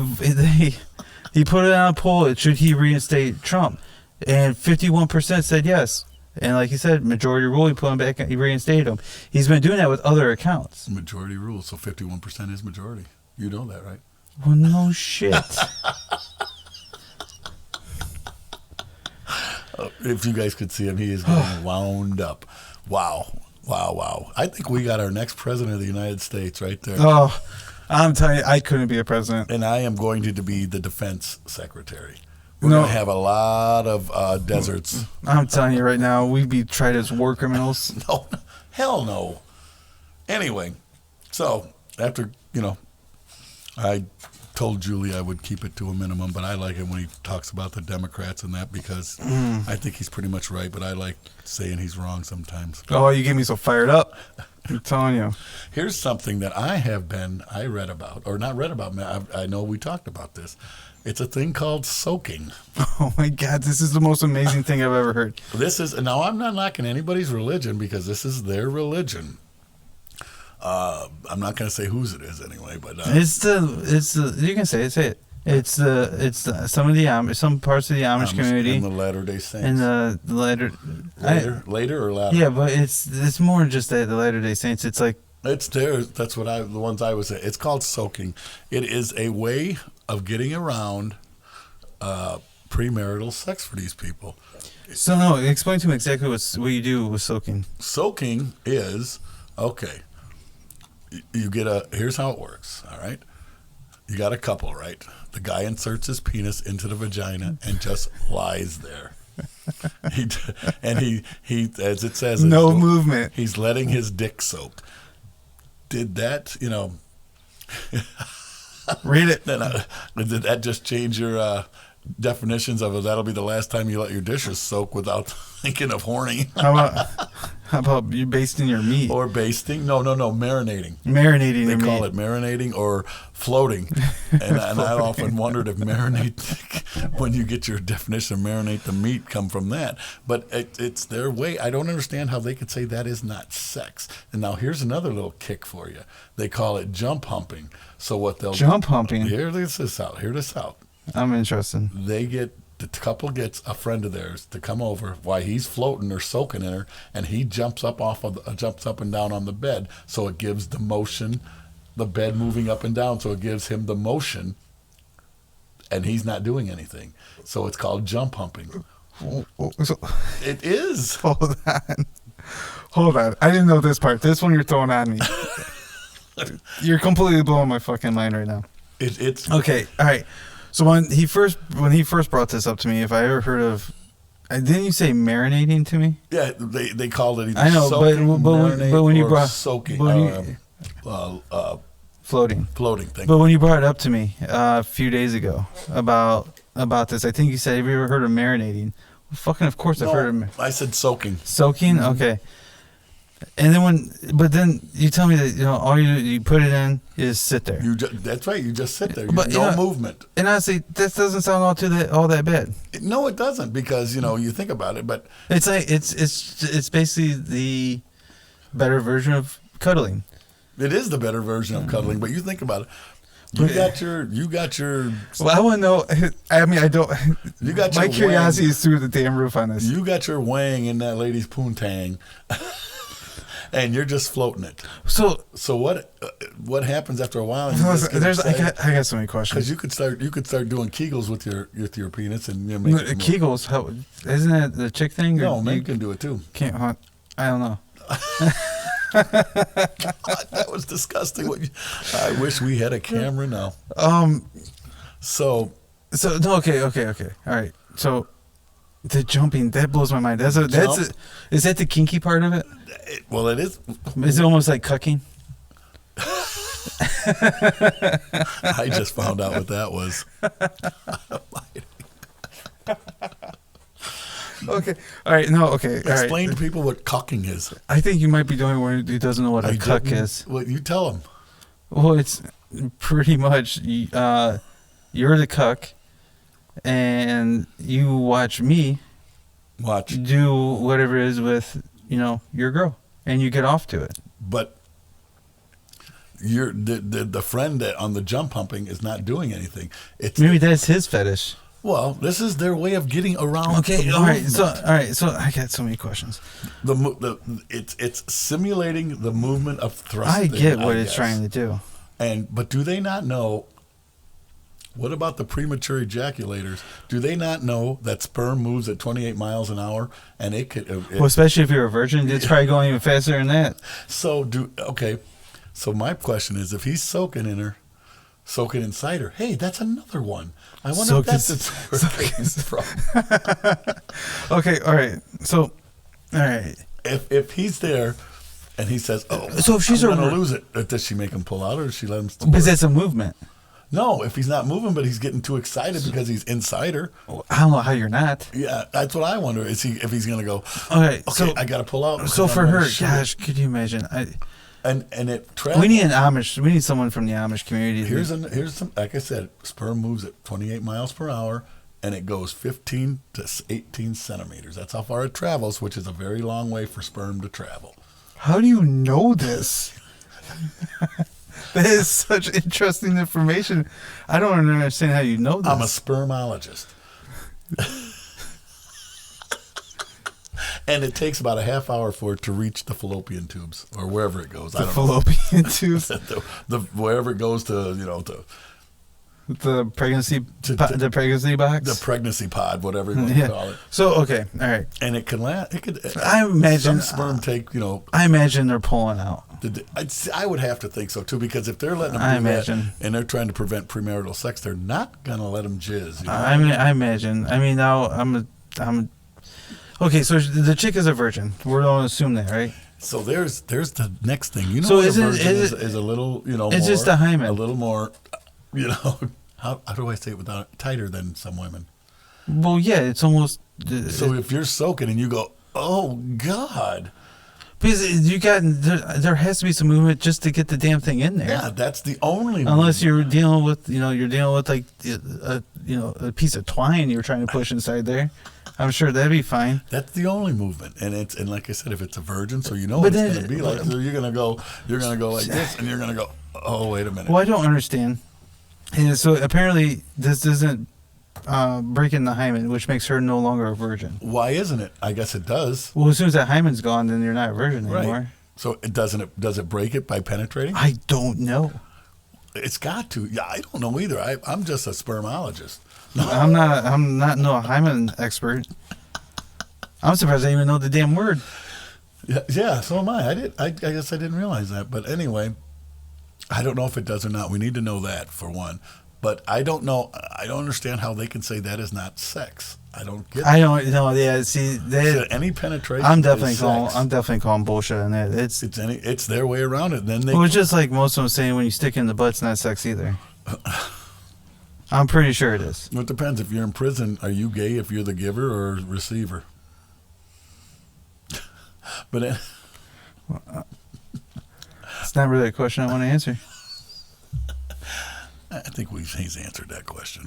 put it on a poll. Should he reinstate Trump? And 51% said yes. And like he said, majority rule. He put him back. He reinstated him. He's been doing that with other accounts. Majority rule. So 51% is majority. You know that, right? Well, no shit. If you guys could see him, he is getting wound up. Wow. I think we got our next president of the United States right there. Oh, I'm telling you, I couldn't be a president. And I am going to be the defense secretary. We're going to have a lot of deserts. I'm telling you right now, we'd be tried as war criminals. No, hell no. Anyway, so after, I told Julie I would keep it to a minimum, but I like it when he talks about the Democrats and that because I think he's pretty much right, but I like saying he's wrong sometimes. Oh, you get me so fired up. I'm telling you. Here's something that I read about, or not read about, I know we talked about this. It's a thing called soaking. Oh my God, this is the most amazing thing I've ever heard. Now I'm not knocking anybody's religion because this is their religion. I'm not going to say whose it is anyway, but it's the you can say it. It's some parts of the Amish community and the Latter-day Saints. And the later or latter. Yeah, but it's more than just the Latter-day Saints. It's like it's there. That's what the ones I was saying. It's called soaking. It is a way of getting around premarital sex for these people. So no, explain to me exactly what you do with soaking. Soaking is okay. You get here's how it works, all right? You got a couple, right? The guy inserts his penis into the vagina and just lies there. He as it says, no movement. He's letting his dick soak. Did that, read it. Did that just change your definitions of it? That'll be the last time you let your dishes soak without thinking of horny. How about you basting your meat? Or basting? No, marinating. Marinating. They call it marinating or floating. And I often wondered if marinate, when you get your definition of marinate the meat, come from that. But it's their way. I don't understand how they could say that is not sex. And now here's another little kick for you. They call it jump humping. So what they'll jump humping. Hear this out. I'm interested. The couple gets a friend of theirs to come over while he's floating or soaking in her, and he jumps up and down on the bed, so it gives the motion, the bed moving up and down, so it gives him the motion, and he's not doing anything. So it's called jump humping. So, It is. hold on. Hold on. I didn't know this part. This one you're throwing on me. You're completely blowing my fucking mind right now. It's Okay. All right. So when he first brought this up to me, if I ever heard of, didn't you say marinating to me? yeah. They called it either I know, soaking, but marinate, when you or brought soaking, when you- floating. floating thing. But when you brought it up to me a few days ago about this, I think you said, "Have you ever heard of marinating?" Well, fucking, of course, I've heard of I said soaking. soaking. Okay. And then you tell me that all you put it in is sit there. That's right. You just sit there. But, No movement. And honestly, this doesn't sound all that bad. No, it doesn't, because you think about it, but It's like it's basically the better version of cuddling. it is the better version of cuddling. But you think about it. You got your. Well, I want to know. I mean, I don't. You got my your curiosity is through the damn roof on this. You got your wang in that lady's poontang, and you're just floating it. So what happens after a while? I got so many questions. Because you could start doing Kegels with your penis and make it move. Kegels, isn't that the chick thing? No, men can do it too. Can't hunt. I don't know. God, that was disgusting. I wish we had a camera now. So No, okay. All right. So the jumping, that blows my mind. Is that the kinky part of it? Well, it is. Is it almost like cucking? I just found out what that was. Okay. All right. No. Okay. All right. Explain to people what cucking is. I think you might be doing one who doesn't know what a cuck didn't- is. Well, you tell them. Well, it's pretty much you're the cuck, and you watch me Watch. do whatever it is with your girl, and you get off to it. But the friend that on the jump humping is not doing anything. It's Maybe that's his fetish. well, this is their way of getting around. Okay. the All right. movement. So I got so many questions. It's simulating the movement of I thrusting. get what it's guess. trying to do. But do they not know? What about the premature ejaculators? Do they not know that sperm moves at 28 miles an hour, and it could? Well, especially if you're a virgin, it's probably going even faster than that. So my question is, if he's soaking inside her, hey, that's another one. I wonder if that's where it came from. Okay. All right. So, all right. If he's there, and he says, "Oh, So if she's I'm a- gonna lose it," does she make him pull out, or does she let him? Because that's a movement. No, if he's not moving, but he's getting too excited because he's inside her. I don't know how you're not. Yeah, that's what I wonder. If he's gonna go? Okay. Okay, So I gotta pull out. So because for I'm gonna her, shoot it." gosh, could you imagine? and it travels. We need an Amish. We need someone from the Amish community. Here's some. Like I said, sperm moves at 28 miles per hour, and it goes 15 to 18 centimeters. That's how far it travels, which is a very long way for sperm to travel. How do you know this? That is such interesting information. I don't understand how you know this. I'm a spermologist. And it takes about a half hour for it to reach the fallopian tubes or wherever it goes. the fallopian tubes, Wherever it goes to, the pregnancy, To- the pregnancy box, the pregnancy pod, whatever you want to call it. So okay, all right. And it can last. It could. I imagine- some sperm take. I imagine they're pulling out. I would have to think so too, because if they're letting them I do that imagine. and they're trying to prevent premarital sex, they're not gonna let them jizz. I imagine. I mean, now I'm. Okay, so the chick is a virgin. We're gonna assume that, right? So there's the next thing. So what is a it- virgin is is a little it's more, just a hymen. a little more how do I say it without tighter than some women. Well, yeah, it's almost. So if you're soaking and you go, oh God, because there has to be some movement just to get the damn thing in there. yeah, that's the only. Unless you're dealing with like a piece of twine you're trying to push inside there. I'm sure that'd be fine. That's the only movement, and like I said, if it's a virgin, so But what it's then- going to be like. So you're gonna go like this, and you're gonna go, oh wait a minute. Well, I don't understand. And so apparently this doesn't break in the hymen, which makes her no longer a virgin. Why isn't it? I guess it does. Well, as soon as that hymen's gone, then you're not a virgin anymore. Right. So it doesn't. Does it break it by penetrating? I don't know. It's got to. Yeah, I don't know either. I'm just a spermologist. I'm not no hymen expert. I'm surprised I even know the damn word. Yeah, so am I. I guess I didn't realize that. But anyway, I don't know if it does or not. We need to know that for one. But I don't know. I don't understand how they can say that is not sex. I don't get. I don't know. Yeah, see, So any penetration. I'm definitely is calling. sex. I'm definitely calling bullshit on that. It's their way around it. Then they. It was just like most of them saying when you stick it in the butt, it's not sex either. I'm pretty sure it is. It depends. If you're in prison, are you gay if you're the giver or receiver? But It's not really a question I want to answer. I think he's answered that question.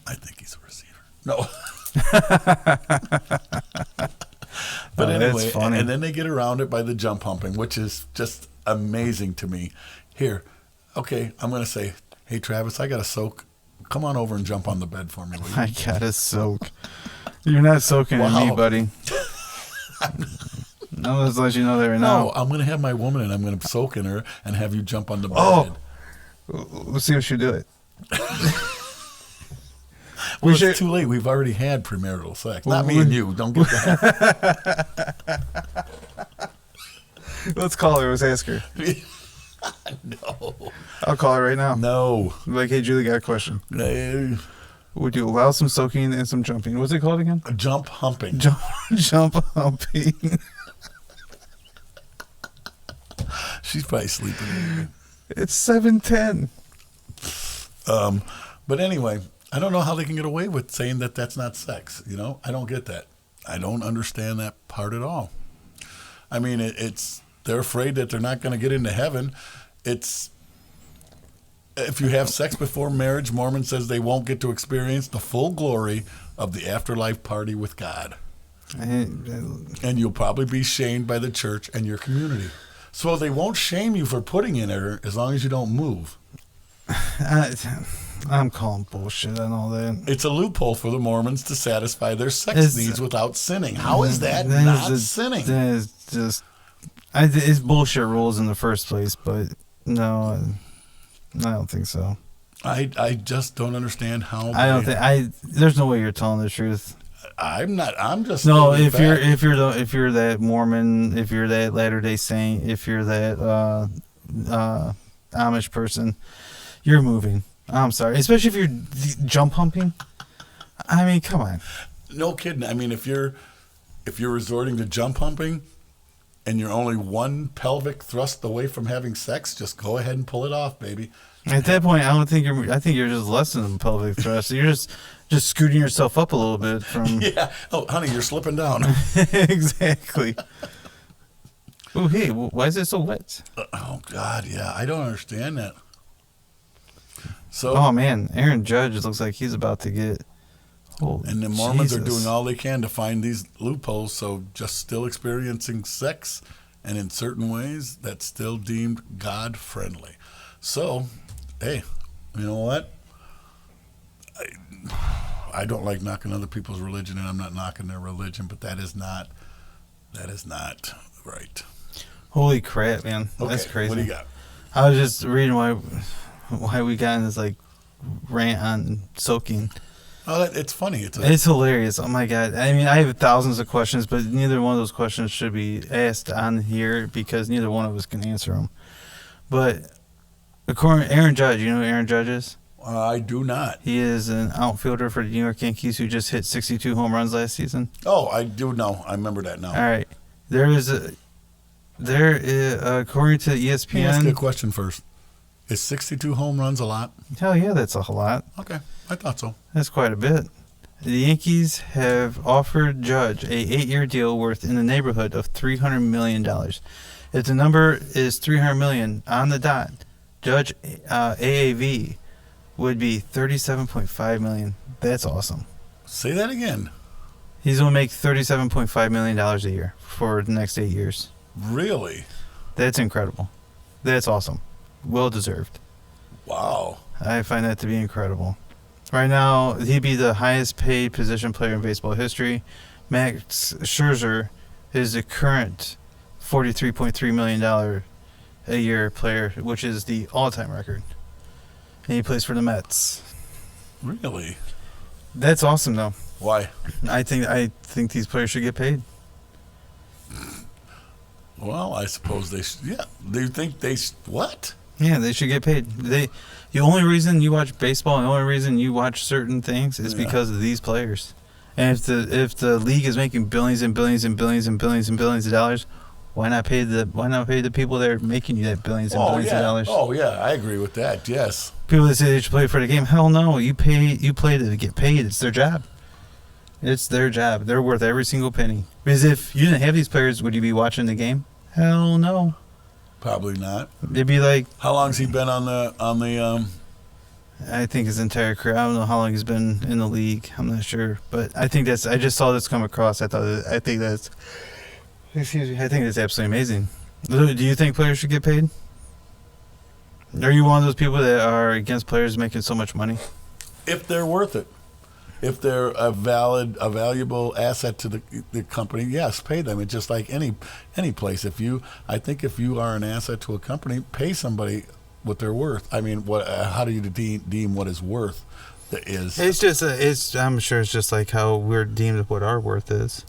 I think he's a receiver. No. But anyway, that's funny. and then they get around it by the jump humping, which is just amazing to me. Here, okay, I'm going to say, hey, Travis, I got to soak. Come on over and jump on the bed for me, will you? I gotta soak. You're not soaking in me, Wow. buddy. I'll just let you know that right now. No, I'm going to have my woman and I'm going to soak in her and have you jump on the bed. Oh. Let's see if you do it. Well, should- it's too late. We've already had premarital sex. Well, Not me and you. Don't get that. Let's call her. Let's ask her. No. I'll call her right now. No. Like, hey, Julie, got a question. Would you allow some soaking and some jumping? What's it called again? Jump humping. Jump humping. She's probably sleeping. It's 7:10. But anyway, I don't know how they can get away with saying that that's not sex. You know, I don't get that. I don't understand that part at all. I mean, it's they're afraid that they're not going to get into heaven. It's if you have sex before marriage, Mormon says they won't get to experience the full glory of the afterlife party with God. And you'll probably be shamed by the church and your community. So they won't shame you for putting in her as long as you don't move. I'm calling bullshit on all that. It's a loophole for the Mormons to satisfy their sex needs without sinning. How is that not sinning? That is just, it's bullshit rules in the first place, but no, I don't think so. I just don't understand how. I don't think there's no way you're telling the truth. I'm not. I'm just. No, stating if fact. if you're that Mormon, if you're that Latter-day Saint, if you're that Amish person, you're moving. I'm sorry, especially if you're jump humping. I mean, come on. No kidding. I mean, if you're resorting to jump humping, and you're only one pelvic thrust away from having sex, just go ahead and pull it off, baby. At that point, I don't think you're. I think you're just less than a pelvic thrust. You're just scooting yourself up a little bit from. Yeah. Oh, honey, you're slipping down. Exactly. Oh, hey, why is it so wet? Oh God, yeah. I don't understand that. So. Oh man, Aaron Judge looks like he's about to get. Holy And the Mormons are Jesus. doing all they can to find these loopholes, so just still experiencing sex, and in certain ways, that's still deemed God-friendly. So, hey, you know what? I don't like knocking other people's religion, and I'm not knocking their religion, but that is not right. Holy crap, man! Okay, That's crazy. What do you got? I was just reading why we got in this like rant on soaking. Oh, it's funny. It's hilarious. Oh my god! I mean, I have thousands of questions, but neither one of those questions should be asked on here because neither one of us can answer them. But according to Aaron Judge, you know who Aaron Judge is? I do not. He is an outfielder for the New York Yankees who just hit 62 home runs last season. Oh, I do know. I remember that now. All right, according to Let me ask you a ESPN. question first. Is 62 home runs a lot? Hell yeah, that's a lot. Okay, I thought so. That's quite a bit. The Yankees have offered Judge a 8-year deal worth in the neighborhood of $300 million. If the number is $300 million on the dot, Judge AAV would be $37.5 million. That's awesome. Say that again. He's going to make $37.5 million a year for the next 8 years. Really? That's incredible. That's awesome. Well deserved. Wow. I find that to be incredible. Right now, he'd be the highest paid position player in baseball history. Max Scherzer is the current $43.3 million a year player, which is the all-time record. And he plays for the Mets. Really? That's awesome, though. Why? I think these players should get paid. Well, I suppose they should. Yeah. Do you think what? Yeah, they should get paid. The only reason you watch baseball, the only reason you watch certain things is because of these players. And if the league is making billions and billions and billions and billions and billions of dollars, why not pay the people that are making you that billions and billions of dollars? Oh yeah, I agree with that. Yes. People that say they should play for the game, hell no. You play to get paid. It's their job. It's their job. They're worth every single penny. Because if you didn't have these players, would you be watching the game? Hell no. Probably not. It'd be like, how long's he been on the I think his entire career. I don't know how long he's been in the league. I'm not sure, but I just saw this come across. I think that's absolutely amazing. Do you think players should get paid? Are you one of those people that are against players making so much money? If they're worth it. If they're a valuable asset to the company, yes, pay them. It's just like any place. I think if you are an asset to a company, pay somebody what they're worth. I mean, how do you deem what is worth? I'm sure it's just like how we're deemed what our worth is,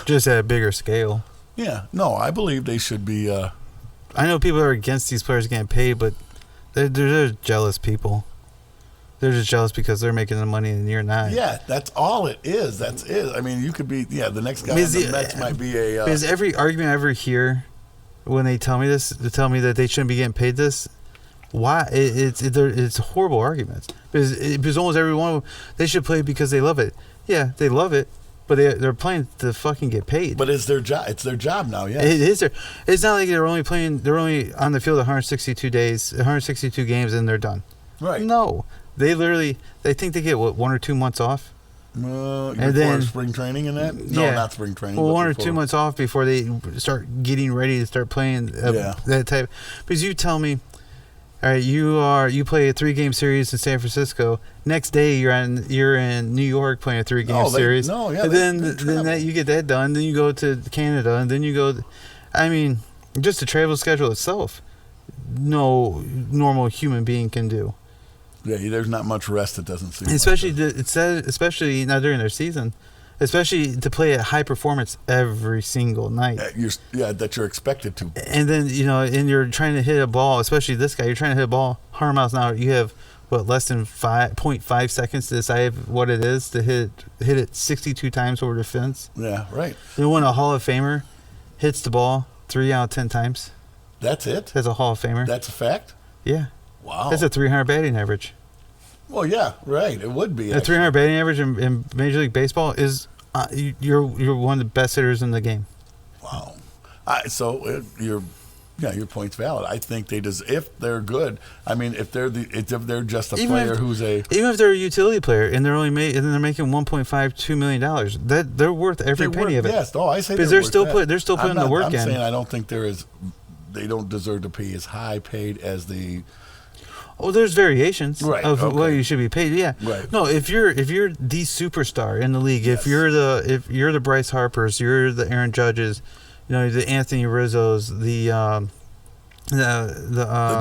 just at a bigger scale. Yeah, no, I believe they should be. I know people are against these players getting paid, but they're jealous people. They're just jealous because they're making the money and you're not. Yeah, that's all it is. That's it. I mean, you could be, the next guy on the Mets might be a... because every argument I ever hear when they tell me this, they tell me that they shouldn't be getting paid this, why? It's horrible arguments. Because almost every one of them, they should play because they love it. Yeah, they love it, but they're playing to fucking get paid. But it's their job. It's their job now, yeah. It is it's not like they're only on the field 162 days, 162 games, and they're done. Right. No. They think they get, 1 or 2 months off? And then spring training and that? No, not spring training. Well, 1 or 2 months off before they start getting ready to start playing that type. Because you tell me, all right, you play a 3-game series in San Francisco. Next day you're in New York playing a 3-game series. And then you get that done. Then you go to Canada, and then you go. I mean, just the travel schedule itself, no normal human being can do. Yeah, there's not much rest. It doesn't seem. Especially not during their season, especially to play at high performance every single night. That you're expected to. And then and you're trying to hit a ball, especially this guy. You're trying to hit a ball 100 miles an hour. You have less than 0.5 seconds to decide what it is to hit it 62 times over the fence. Yeah, right. When a Hall of Famer hits the ball 3 out of 10 times. That's it. That's a Hall of Famer. That's a fact. Yeah. Wow. That's a 300 batting average. Well, yeah, right. It would be. A 300 batting average in Major League Baseball is you're one of the best hitters in the game. Wow. Your point's valid. I think if they're good. I mean, if they're just a player who's even if they're a utility player and they're making $1.52 million, that they're worth every penny of it. Yes. Oh, I say because they're still putting the work in. I'm saying I don't think they don't deserve to be as high paid as the. Oh, there's variations of what you should be paid. Yeah. Right. No, if you're the superstar in the league, if you're the Bryce Harpers, you're the Aaron Judges, the Anthony Rizzos, the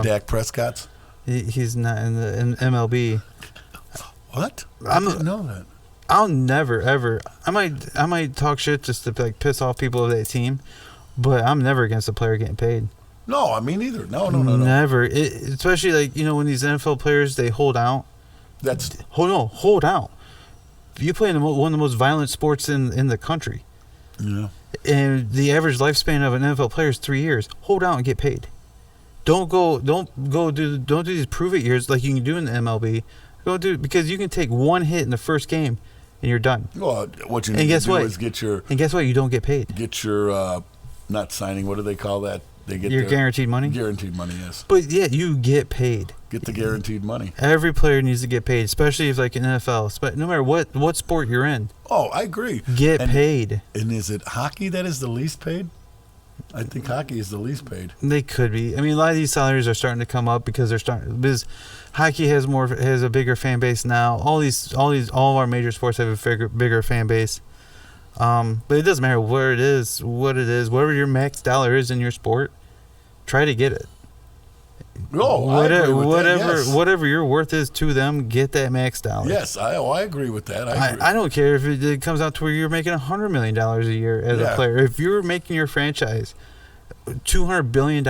Dak Prescotts. He's not in MLB. What? I didn't know that. I'll never ever. I might talk shit just to piss off people of that team, but I'm never against a player getting paid. No, I mean neither. No. Never. Especially when these NFL players, they hold out. Hold out. You play in one of the most violent sports in the country. Yeah. And the average lifespan of an NFL player is 3 years. Hold out and get paid. Don't do these prove it years like you can do in the MLB. Go do because you can take one hit in the first game and you're done. Well, what you need to do is get your. And guess what? You don't get paid. Get your not signing. What do they call that? They get your guaranteed money? Guaranteed money, yes. But, yeah, you get paid. Get the guaranteed money. Every player needs to get paid, especially if, like, in NFL. But no matter what sport you're in. Oh, I agree. Get paid. And is it hockey that is the least paid? I think hockey is the least paid. They could be. I mean, a lot of these salaries are starting to come up because because hockey has a bigger fan base now. All of our major sports have a bigger fan base. But it doesn't matter what it is, whatever your max dollar is in your sport, try to get it. No, I agree with that, yes. Whatever your worth is to them, get that max dollar. Yes, I agree with that. I agree. I don't care if it comes out to where you're making $100 million a year as a player. If you're making your franchise $200 billion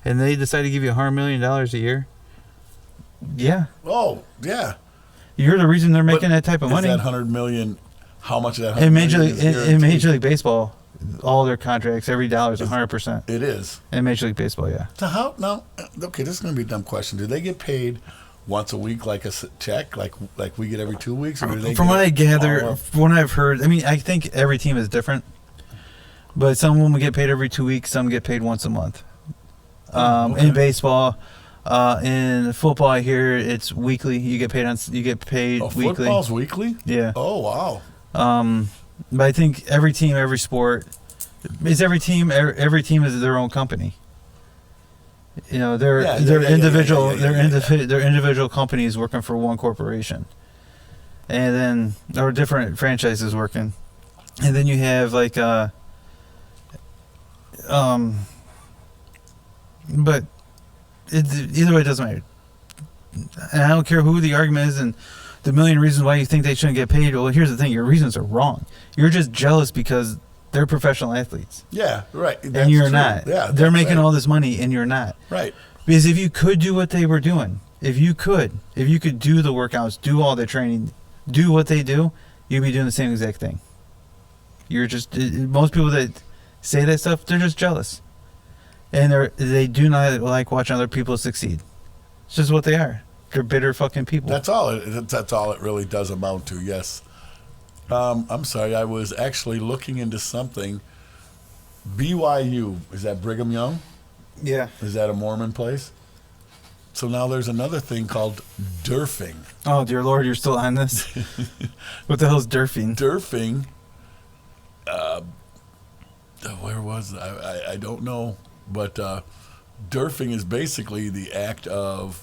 and they decide to give you $100 million a year, yeah. Oh, yeah. You're the reason they're making that type of money. Is that $100 million? How much of that? In Major League Baseball, all their contracts, every dollar is 100%. It is. In Major League Baseball, yeah. So how now? Okay, this is going to be a dumb question. Do they get paid once a week, like a check, like we get every 2 weeks? Or do they from what I gather, from what I've heard, I mean, I think every team is different, but some of them get paid every 2 weeks, some get paid once a month. Okay. In baseball, in football, I hear it's weekly. You get paid weekly. Football's weekly? Yeah. Oh wow. But I think every team, every sport, every team is their own company. You know, they're individual companies working for one corporation, and then there are different franchises working, and then you have like but either way, it doesn't matter. And I don't care who the argument is and the million reasons why you think they shouldn't get paid. Well, here's the thing: your reasons are wrong. You're just jealous because they're professional athletes. Yeah, right. And you're not. Yeah, they're making all this money, and you're not. Right. Because if you could do what they were doing, if you could do the workouts, do all the training, do what they do, you'd be doing the same exact thing. You're just most people that say that stuff, they're just jealous, and they do not like watching other people succeed. It's just what they are. They're bitter fucking people. That's all it really does amount to. Yes. I'm sorry. I was actually looking into something. BYU, is that Brigham Young? Yeah. Is that a Mormon place? So now there's another thing called derfing. Oh dear Lord, you're still on this? What the hell's derfing? Derfing. Where was I don't know, but derfing is basically the act of.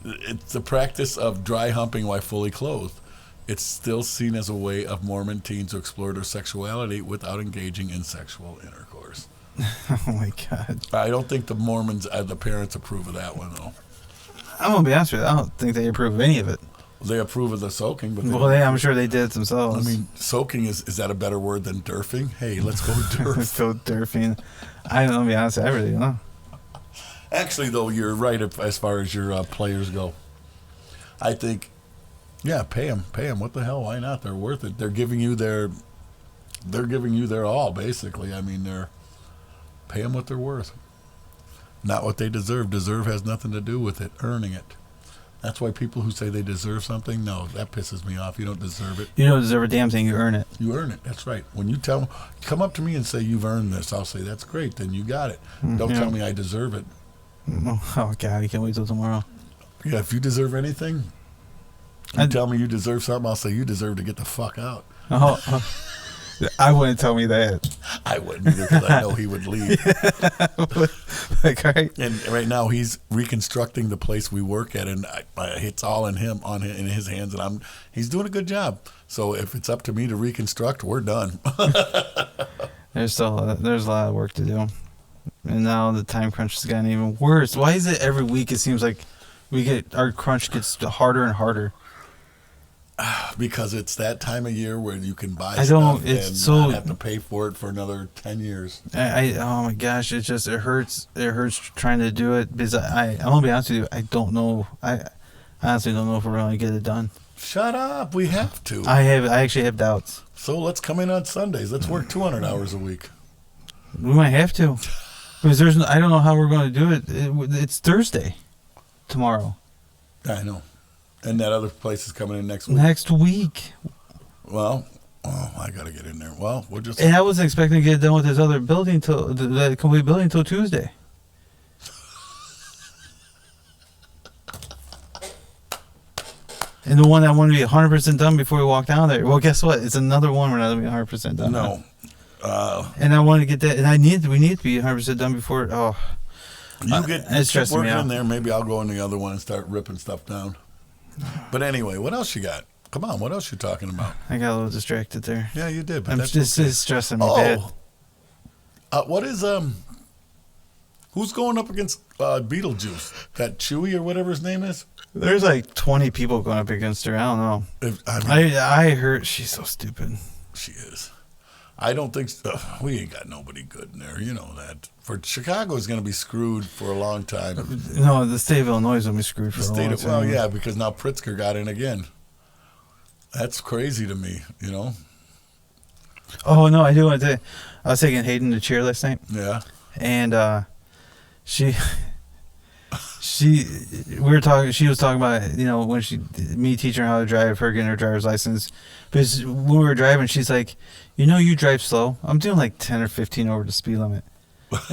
It's the practice of dry humping while fully clothed. It's still seen as a way of Mormon teens to explore their sexuality without engaging in sexual intercourse. Oh my God! I don't think the Mormons, the parents, approve of that one though. I'm gonna be honest with you. I don't think they approve of any of it. They approve of the soaking, but I'm sure they did it themselves. I mean, soaking is that a better word than derfing? Hey, let's go derf. Let's go derfing. I don't know, to be honest, I really don't know. Actually, though, you're right as far as your players go. I think, yeah, pay them. What the hell? Why not? They're worth it. They're giving you their all, basically. I mean, pay them what they're worth, not what they deserve. Deserve has nothing to do with it. Earning it. That's why people who say they deserve something, no, that pisses me off. You don't deserve it. You don't deserve a damn thing. You earn it. You earn it. That's right. When you come up to me and say you've earned this, I'll say that's great. Then you got it. Don't tell me I deserve it. Oh God, you can't wait till tomorrow. Yeah, if you deserve anything, you tell me you deserve something, I'll say you deserve to get the fuck out. I wouldn't tell me that. I wouldn't either because I know he would leave. Right. And right now he's reconstructing the place we work at, and it's all in his hands, and he's doing a good job. So if it's up to me to reconstruct, we're done. There's a lot of work to do. And now the time crunch has gotten even worse. Why is it every week it seems like our crunch gets harder and harder? Because it's that time of year where you can buy stuff and not have to pay for it for another 10 years. Oh my gosh, it hurts. It hurts trying to do it because I'm gonna be honest with you. I don't know. I honestly don't know if we're gonna get it done. Shut up. We have to. I actually have doubts. So let's come in on Sundays. Let's work 200 hours a week. We might have to. Because I don't know how we're going to do it. It's Thursday, tomorrow. I know, and that other place is coming in next week. Next week. Well, I got to get in there. Well, we'll just. And I wasn't expecting to get done with this other building the complete building till Tuesday. And the one that wanted to be 100% done before we walked down there. Well, guess what? It's another one we're not going to be 100% done. No. And I want to get that, and we need to be 100% done before. It's working in there. Maybe I'll go in the other one and start ripping stuff down. But anyway, what else you got? Come on, what else you talking about? I got a little distracted there. Yeah, you did. But it's stressing me bad. What is Who's going up against Beetlejuice? That Chewy or whatever his name is? There's like 20 people going up against her. I don't know. I heard she's so stupid. She is. I don't think so. We ain't got nobody good in there. You know that. For Chicago is going to be screwed for a long time. No, the state of Illinois is going to be screwed for a long time. Well, yeah, because now Pritzker got in again. That's crazy to me, you know? Oh, no, I do want to. I was taking Hayden to cheer last night. Yeah. And she we were talking. She was talking about, you know, when me teaching her how to drive, her getting her driver's license. Because when we were driving, she's like, you know, you drive slow. I'm doing like 10 or 15 over the speed limit.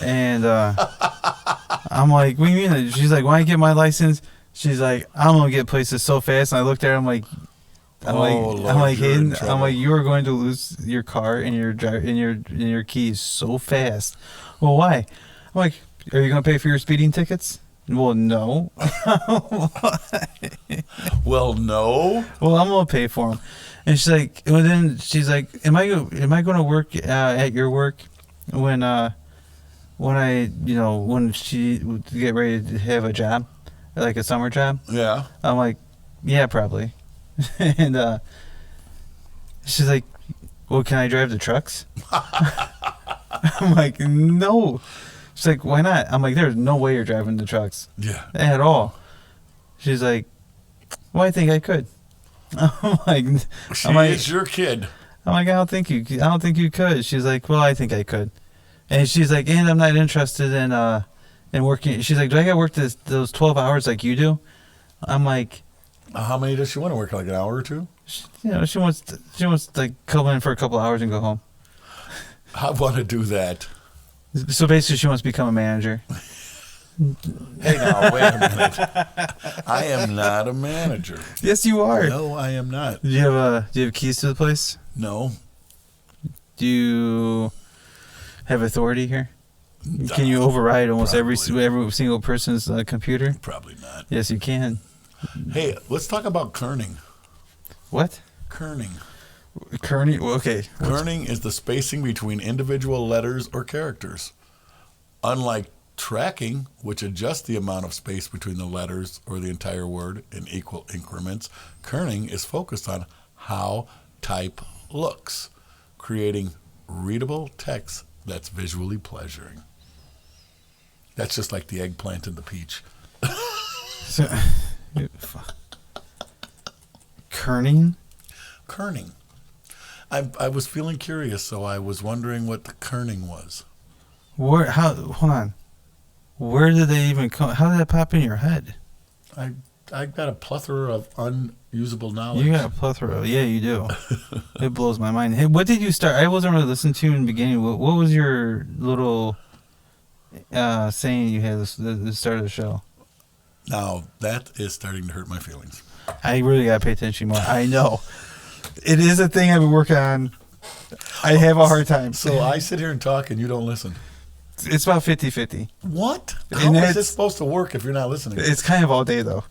And I'm like, what do you mean? She's like, when I get my license, she's like, I'm gonna get places so fast. And I looked at her, I'm like, Hayden, I'm like, you are going to lose your car and your keys so fast. Well, why? I'm like, are you gonna pay for your speeding tickets? Well, no. Well, no. Well, I'm gonna pay for them. And she's like, well, then she's like, am I going to work at your work when she would get ready to have a job, like a summer job? Yeah. I'm like, yeah, probably. And she's like, well, can I drive the trucks? I'm like, no. She's like, why not? I'm like, there's no way you're driving the trucks. Yeah. At all. She's like, well, I think I could. I'm like, is your kid. I'm like, I don't think you could. She's like, well, I think I could. And she's like, and I'm not interested in working. She's like, do I got to work those 12 hours like you do? I'm like, how many does she want to work? Like an hour or two? She wants to like come in for a couple hours and go home. I want to do that. So basically, she wants to become a manager. Hey, now, wait a minute. I am not a manager. Yes, you are. No, I am not. Do you have keys to the place? No. Do you have authority here? Can you override almost every single person's computer? Probably not. Yes, you can. Hey, let's talk about kerning. What? Kerning. Kerning? Okay. Kerning is the spacing between individual letters or characters. Unlike tracking, which adjusts the amount of space between the letters or the entire word in equal increments, kerning is focused on how type looks, creating readable text that's visually pleasuring. That's just like the eggplant and the peach. Kerning? Kerning. I was feeling curious, so I was wondering what the kerning was. Hold on. Where did they even come? How did that pop in your head? I got a plethora of unusable knowledge. You got a plethora. Yeah, you do. It blows my mind. Hey, what did you start? I wasn't really listening to you in the beginning. What was your little saying you had at the start of the show? Now, that is starting to hurt my feelings. I really got to pay attention more. I know. It is a thing I've been working on. I have a hard time. So I sit here and talk and you don't listen. It's about 50-50. What? How is this supposed to work if you're not listening? It's kind of all day, though.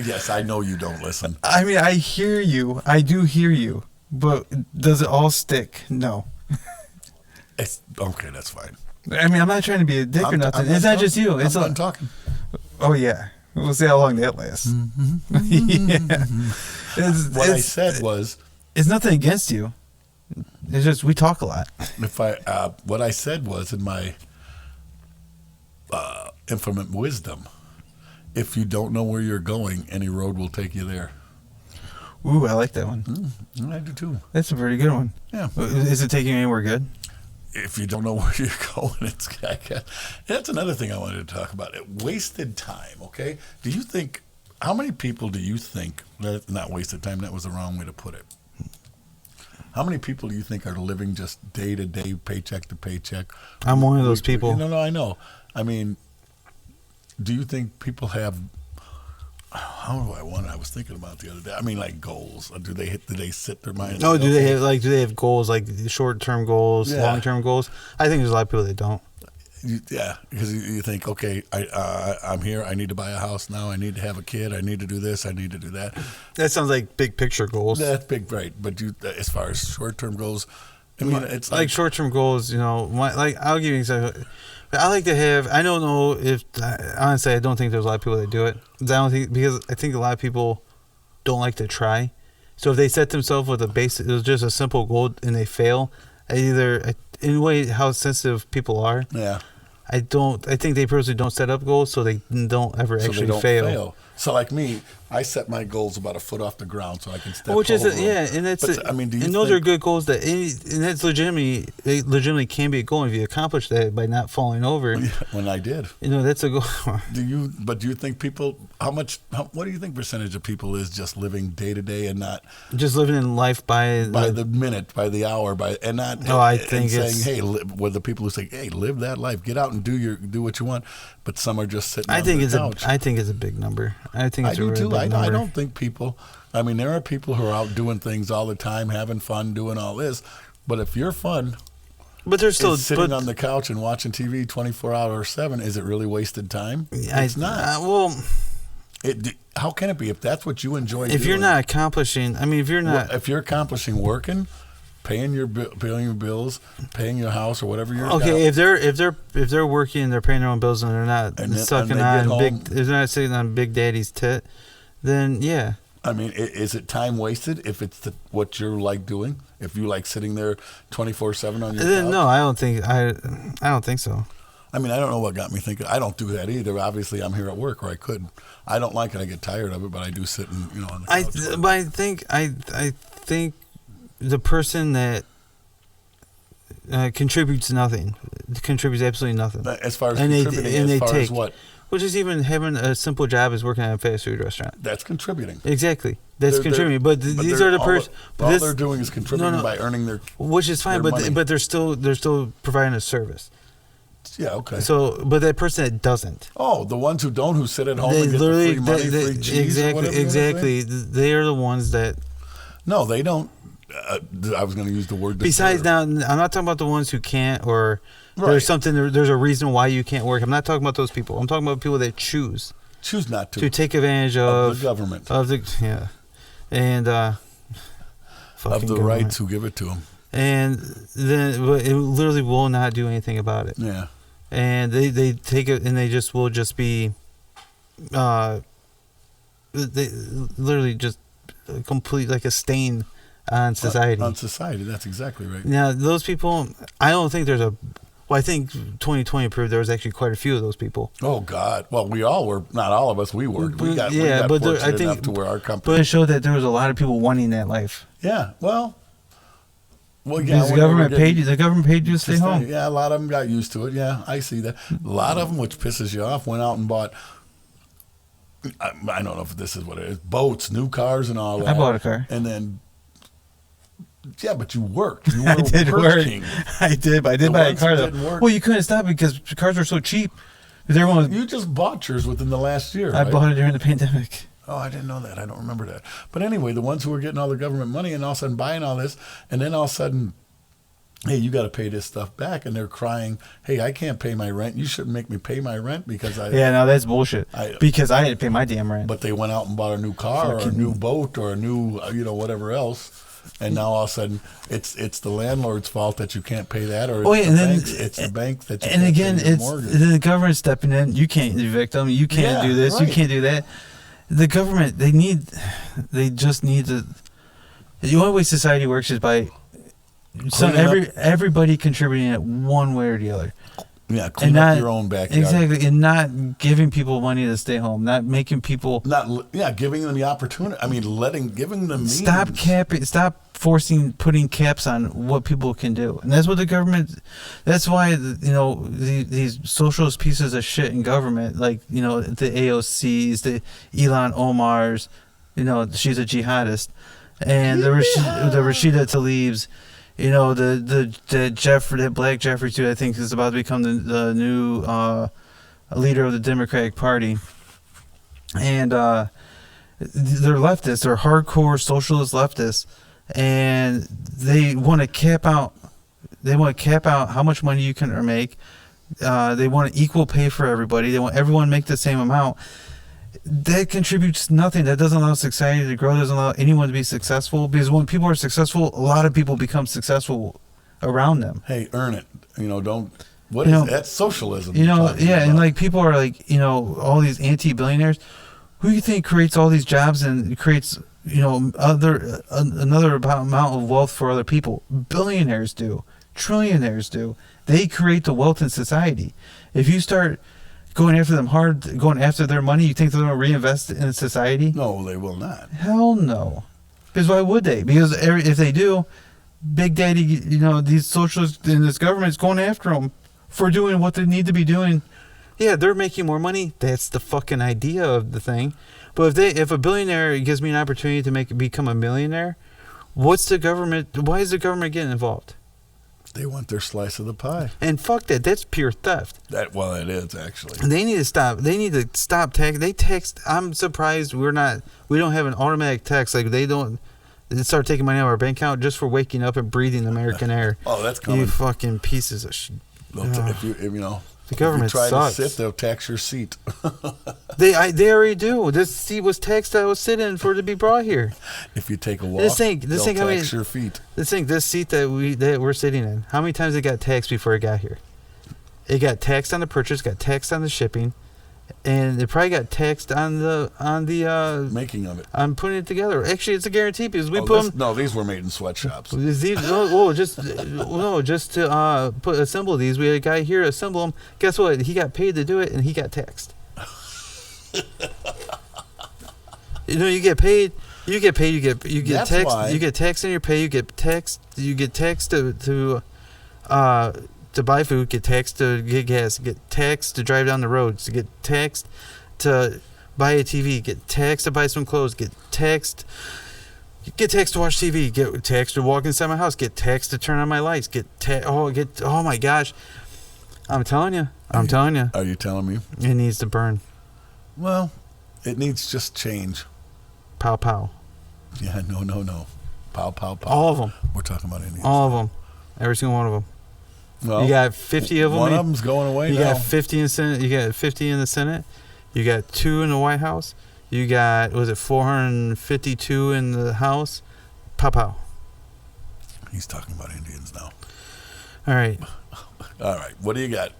Yes, I know you don't listen. I mean, I hear you. I do hear you. But does it all stick? No. Okay, that's fine. I mean, I'm not trying to be a dick or nothing. It's not just you. I'm done talking. Oh, yeah. We'll see how long that lasts. Yeah. What I said was... It's nothing against you. It's just we talk a lot. What I said was in my infinite wisdom, if you don't know where you're going, any road will take you there. Ooh, I like that one. I do too. That's a pretty good one. Yeah. Is it taking you anywhere good? If you don't know where you're going, that's another thing I wanted to talk about. Wasted time, okay? How many people do you think, not wasted time, that was the wrong way to put it. How many people do you think are living just day to day, paycheck to paycheck? I'm one of those people. No, I know. I mean, do you think people have, I was thinking about the other day. I mean, like goals. Do they sit their mind? No, do they have goals, like short term goals, long term goals? I think there's a lot of people that don't. Yeah, because you think, okay, I'm here. I need to buy a house now. I need to have a kid. I need to do this. I need to do that. That sounds like big picture goals. That's big, right? But as far as short-term goals, I mean, it's like short-term goals. You know, I'll give you an example. I like to have. I don't know if honestly, I don't think there's a lot of people that do it. Because I think a lot of people don't like to try. So if they set themselves with it was just a simple goal and they fail, in a way how sensitive people are. Yeah. I think they personally don't set up goals, so they don't ever actually fail. So like me, I set my goals about a foot off the ground so I can step Which is over them. and that's But, I mean, do you and those are good goals and that's legitimately can be a goal if you accomplish that by not falling over. When I did. You know, that's a goal. Do you think people what do you think percentage of people is just living day to day and not just living in life by the minute, by the hour, and not saying, hey, with the people who say, hey, live that life, get out and do what you want, but some are just sitting on the couch. I think it's a big number. I think it's a really big number. I don't think people. I mean, there are people who are out doing things all the time, having fun, doing all this. But if you're fun, but they're still sitting on the couch and watching TV 24 hours 7. Is it really wasted time? It's not. How can it be if that's what you enjoy? If you're not accomplishing, I mean, if you're accomplishing working, paying your bills, paying your house or whatever you're okay. If they're working and they're paying their own bills and they're not they're not sitting on Big Daddy's tit, then yeah. I mean, is it time wasted if it's what you're like doing? If you like sitting there 24/7 on your couch? No, I don't think so. I mean, I don't know what got me thinking. I don't do that either. Obviously, I'm here at work, or I could. I don't like it. I get tired of it, but I do sit on the couch. But I think the person that contributes absolutely nothing. As far as contributing, as what? Which is even having a simple job as working at a fast food restaurant. That's contributing. Exactly. That's contributing. But these are the person. All they're doing is contributing by earning their. Which is fine, but they're still providing a service. Yeah. Okay. So, but that person that doesn't. Oh, the ones who sit at home and get the free money, free cheese, exactly. They are the ones that. No, they don't. I was going to use the word. Besides, now I'm not talking about the ones who can't or. Right. There's a reason why you can't work. I'm not talking about those people. I'm talking about people that choose not to take advantage of the government, and of the rights who give it to them, and then it literally will not do anything about it. Yeah, and they take it and they just will just be, they literally just complete like a stain on society. On society, that's exactly right. Now those people, I don't think there's a. Well, I think 2020 proved there was actually quite a few of those people. Oh God! Well, we all were. Not all of us. We worked. We got fortunate enough to where our company. But it showed that there was a lot of people wanting that life. Yeah. Well, yeah. Because the government paid you. The government paid you to stay home. Yeah, a lot of them got used to it. Yeah, I see that. A lot of them, which pisses you off, went out and bought. I don't know if this is what it is. Boats, new cars, and all that. I bought a car, and then. Yeah, but you worked. You were I did working. I did, but I did buy a car though. Well, you couldn't stop because cars were so cheap. You just bought yours within the last year. I bought it during the pandemic. Oh, I didn't know that. I don't remember that. But anyway, the ones who were getting all the government money and all of a sudden buying all this, and then all of a sudden, hey, you got to pay this stuff back, and they're crying, hey, I can't pay my rent. You shouldn't make me pay my rent because I. Yeah, no, that's bullshit. Because I had to pay my damn rent. But they went out and bought a new car or a new boat or a new, whatever else. And now all of a sudden, it's the landlord's fault that you can't pay that, or it's the bank that you can't pay your mortgage. And then the government stepping in. You can't evict them. You can't do this. Right. You can't do that. The government, they just need to. The only way society works is by everybody contributing it one way or the other. Yeah, clean up your own backyard. Exactly, and not giving people money to stay home, not making people... giving them the opportunity. I mean, giving them means. Stop putting caps on what people can do. And that's what the government... That's why, these socialist pieces of shit in government, like, the AOCs, the Ilhan Omars, she's a jihadist, and the Rashida Tlaibs... the Black Jeffrey too, I think, is about to become the new leader of the Democratic Party, and they're leftists. They're hardcore socialist leftists, and they want to cap out. They want to cap out how much money you can make. They want equal pay for everybody. They want everyone to make the same amount. That contributes nothing. That doesn't allow society to grow. Doesn't allow anyone to be successful. Because when people are successful, a lot of people become successful around them. Hey, earn it. Don't. That's socialism. And like people are like, all these anti-billionaires. Who do you think creates all these jobs and creates, another amount of wealth for other people? Billionaires do. Trillionaires do. They create the wealth in society. If you start going after them hard, going after their money, you think they're going to reinvest in society? No, they will not. Hell no. Because why would they? Because if they do, Big Daddy, these socialists in this government is going after them for doing what they need to be doing. Yeah, they're making more money. That's the fucking idea of the thing. But if a billionaire gives me an opportunity to become a millionaire, why is the government getting involved? They want their slice of the pie. And fuck that. That's pure theft. It is actually. They need to stop. They need to stop tax. They text. I'm surprised we don't have an automatic text. Like they don't start taking money out of our bank account just for waking up and breathing American air. Oh, that's coming. You fucking pieces of shit. The government if you try sucks. to sit, they'll tax your seat. They already do. This seat was taxed. I was sitting for it to be brought here. If you take a walk, This thing, they'll tax your feet. This seat that we're sitting in. How many times it got taxed before it got here? It got taxed on the purchase, got taxed on the shipping, and it probably got taxed on the making of it. On putting it together. Actually, it's a guarantee because we these were made in sweatshops. Just to assemble these. We had a guy here assemble them. Guess what? He got paid to do it, and he got taxed. You get paid. You get That's taxed. why. You get taxed on your pay. You get taxed. You get taxed to buy food. Get taxed to get gas. Get taxed to drive down the roads. Get taxed to buy a TV. Get taxed to buy some clothes. Get taxed to watch TV. Get taxed to walk inside my house. Get taxed to turn on my lights. Oh my gosh! I'm telling you. Are you telling me? It needs to burn. Well, it needs just change. Pow pow. Yeah, no. Pow, pow, pow. All of them. We're talking about Indians. All of them. Every single one of them. Well, you got 50 of them. One of them's going away You now. got 50 in the Senate. You got 50 in the Senate. You got 2 in the White House. You got, 452 in the House? Pow pow. He's talking about Indians now. All right. All right. What do you got?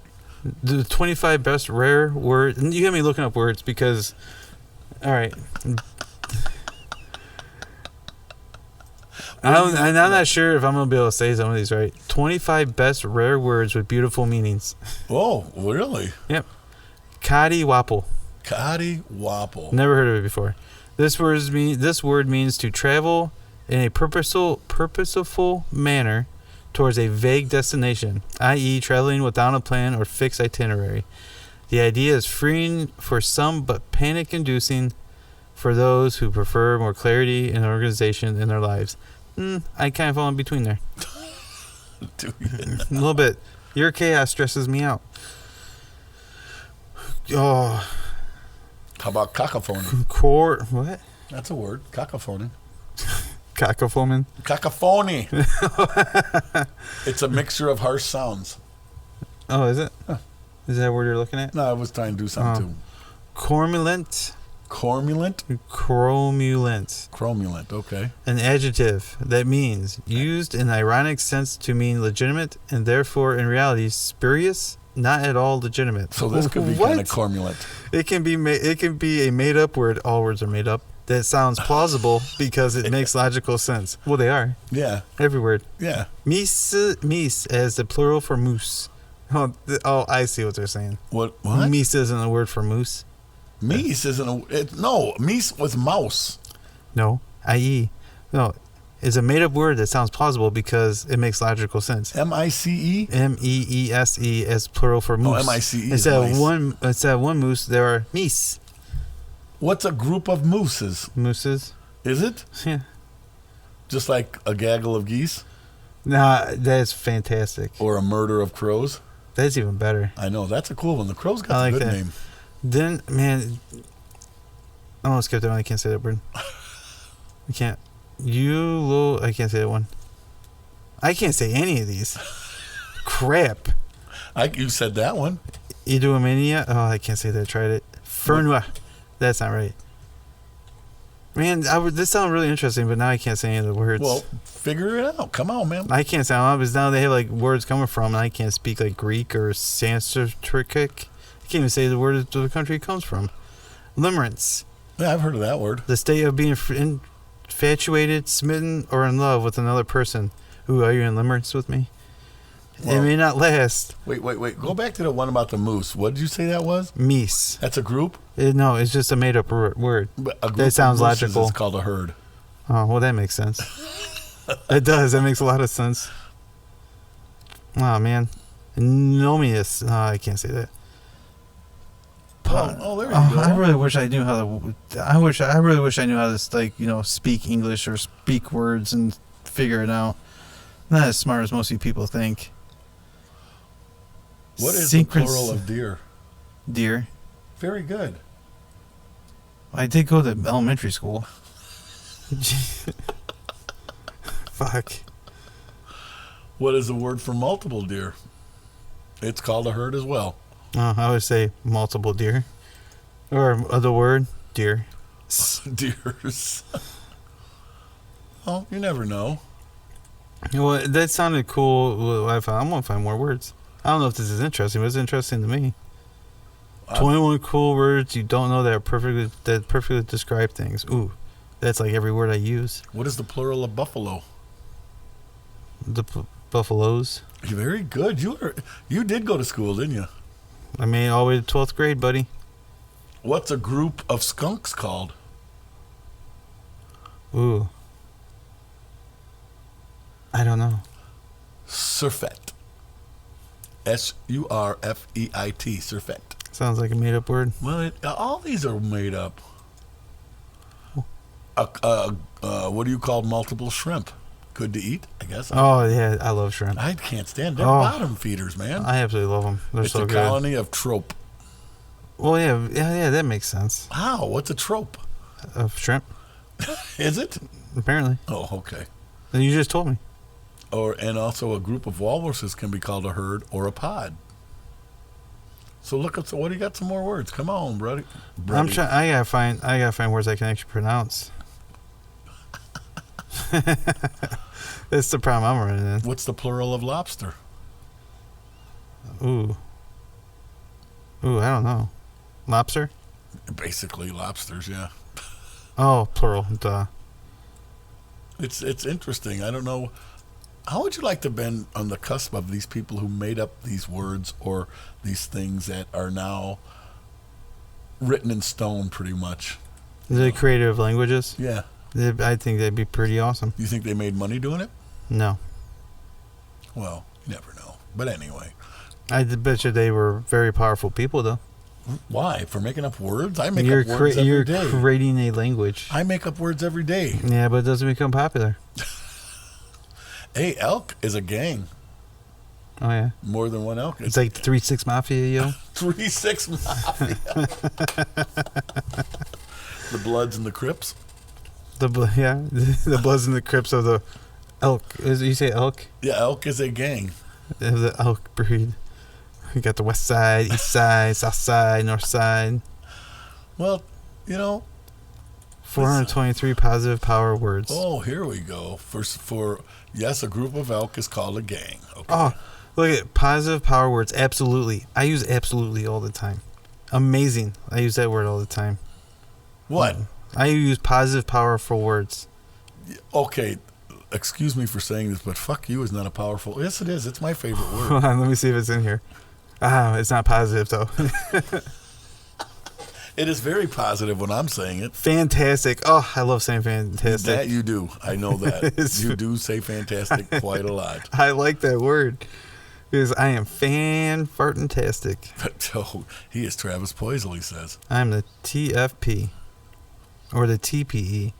The 25 best rare words. You got me looking up words because. All right. I'm not sure if I'm going to be able to say some of these right. 25 best rare words with beautiful meanings. Oh, really? Yep. Kadi Wapple. Kadi Wapple. Never heard of it before. This word means to travel in a purposeful manner towards a vague destination, i.e. traveling without a plan or fixed itinerary. The idea is freeing for some but panic-inducing for those who prefer more clarity and organization in their lives. I kind of fall in between there. Do you? A little bit. Your chaos stresses me out. Oh. How about cacophony? What? That's a word. Cacophony. Cacophony. Cacophony. It's a mixture of harsh sounds. Oh, is it? Huh. Is that what you're looking at? No, I was trying to do something too. Cormulent. Cormulent? Cromulent. Okay. An adjective that means used in ironic sense to mean legitimate and therefore in reality spurious, not at all legitimate. So this could be kind of cormulent. It can be a made up word. All words are made up. That sounds plausible because it makes logical sense. Well, they are. Yeah. Every word. Yeah. Meese as the plural for moose. Oh, I see what they're saying. What? Meese isn't a word for moose. Meese isn't meese was mouse. No, i.e. No, it's a made-up word that sounds plausible because it makes logical sense. M-I-C-E? M-E-E-S-E as plural for moose. Oh, M-I-C-E Instead of one moose, there are meese. What's a group of mooses? Mooses. Is it? Yeah. Just like a gaggle of geese? Nah, that's fantastic. Or a murder of crows? That's even better. I know. That's a cool one. The crow's got a good name. Then, man, I'm going to skip that one. I can't say that word. I can't. I can't say that one. I can't say any of these. Crap. You said that one. Idumania. Oh, I can't say that. I tried it. Fernua. That's not right. Man, this sounds really interesting, but now I can't say any of the words. Well, figure it out. Come on, man. I can't sound out because now they have like words coming from, and I can't speak like Greek or Sanskrit. I can't even say the word the country it comes from. Limerence, Yeah, I've heard of that word. the state of being infatuated, smitten, or in love with another person. Ooh, are you in limerence with me? Well- It may not last. Wait. Go back to the one about the moose. What did you say that was? Meese. That's a group? No, it's just a made-up word. But a group That sounds of mooses logical. is called a herd. Oh, well, that makes sense. It does. That makes a lot of sense. Oh, man. Nomius. Oh, I can't say that. Oh, there you Oh, go. I really wish I knew how to. I really wish I knew how to, like, speak English or speak words and figure it out. Not as smart as most of you people think. What is the plural of deer? Deer? Very good. I did go to elementary school. Fuck. What is the word for multiple deer? It's called a herd as well. I would say multiple deer. Or the word deer. Deers. Oh, you never know. Well, that sounded cool. I'm going to find more words. I don't know if this is interesting, but it's interesting to me. 21 cool words you don't know that perfectly describe things. Ooh, that's like every word I use. What is the plural of buffalo? The buffaloes. You're very good. You did go to school, didn't you? I mean, all the way to 12th grade, buddy. What's a group of skunks called? Ooh. I don't know. Surfeit. Surfeit. Surfeit. Sounds like a made-up word. Well, all these are made up. What do you call multiple shrimp? Good to eat, I guess. Oh, yeah, I love shrimp. I can't stand. They're Oh. bottom feeders, man. I absolutely love them. They're It's so a good. colony of trope. Well, yeah, that makes sense. How? What's a trope? Of shrimp, Is it? apparently. Oh, okay. And you just told me. And also a group of walruses can be called a herd or a pod. So look up. So what do you got? Some more words? Come on, buddy. I'm trying. I gotta find words I can actually pronounce. That's the problem I'm running in. What's the plural of lobster? Ooh, I don't know. Lobster? Basically lobsters. Yeah. Oh, plural. Duh. It's interesting. I don't know. How would you like to been on the cusp of these people who made up these words or these things that are now written in stone, pretty much? The creative languages. Yeah. I think that'd be pretty awesome. You think they made money doing it? No, Well, you never know. But anyway, I bet you they were very powerful people, though. why? For making up words? I make You're up words every you're day. creating a language. I make up words every day. Yeah, but it doesn't become popular. Hey, elk is a gang. Oh yeah, More than one elk. it's like 3-6 Mafia, yo. 3-6 Mafia. The Bloods and the Crips. The Bloods and the Crips of the elk. You say elk? Yeah, elk is a gang. Of the elk breed. You got the west side, east side, south side, north side. Well, you know. 423 positive power words. Oh, here we go. For yes, a group of elk is called a gang. Okay. Oh, look at positive power words. Absolutely. I use absolutely all the time. Amazing. I use that word all the time. What? I use positive powerful words. Okay, excuse me for saying this, but fuck you is not a powerful. Yes, it is. It's my favorite word. Hold on, let me see if it's in here. It's not positive though. It is very positive when I'm saying it. Fantastic. Oh, I love saying fantastic. That you do. I know that. It's- You do say fantastic quite a lot. I like that word because I am fan-fartantastic. But oh, he is Travis Poisel, he says. I'm the TFP or the TPE.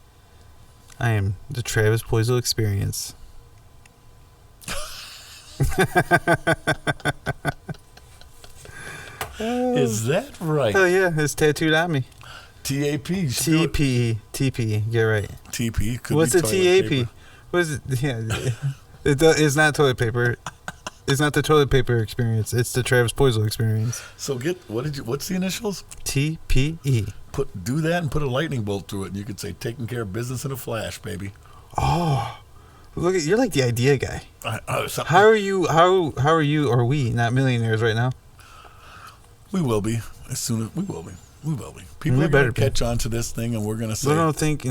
I am the Travis Poisel Experience. Is that right? Oh yeah, it's tattooed on me. TAP. TPE. TPE. Get right. TP. Could What's be a toilet TAP? paper. What is it? Yeah, it's not toilet paper. It's not the toilet paper experience. It's the Travis Poisel experience. So what's the initials? TPE. do that and put a lightning bolt through it, and you could say, taking care of business in a flash, baby. Oh, look at you're like the idea guy. Something- How are you? How are you? Are we not millionaires right now? We will be as soon as we will be. We will be. People We are better going to be. catch on to this thing, and we're going to say I don't think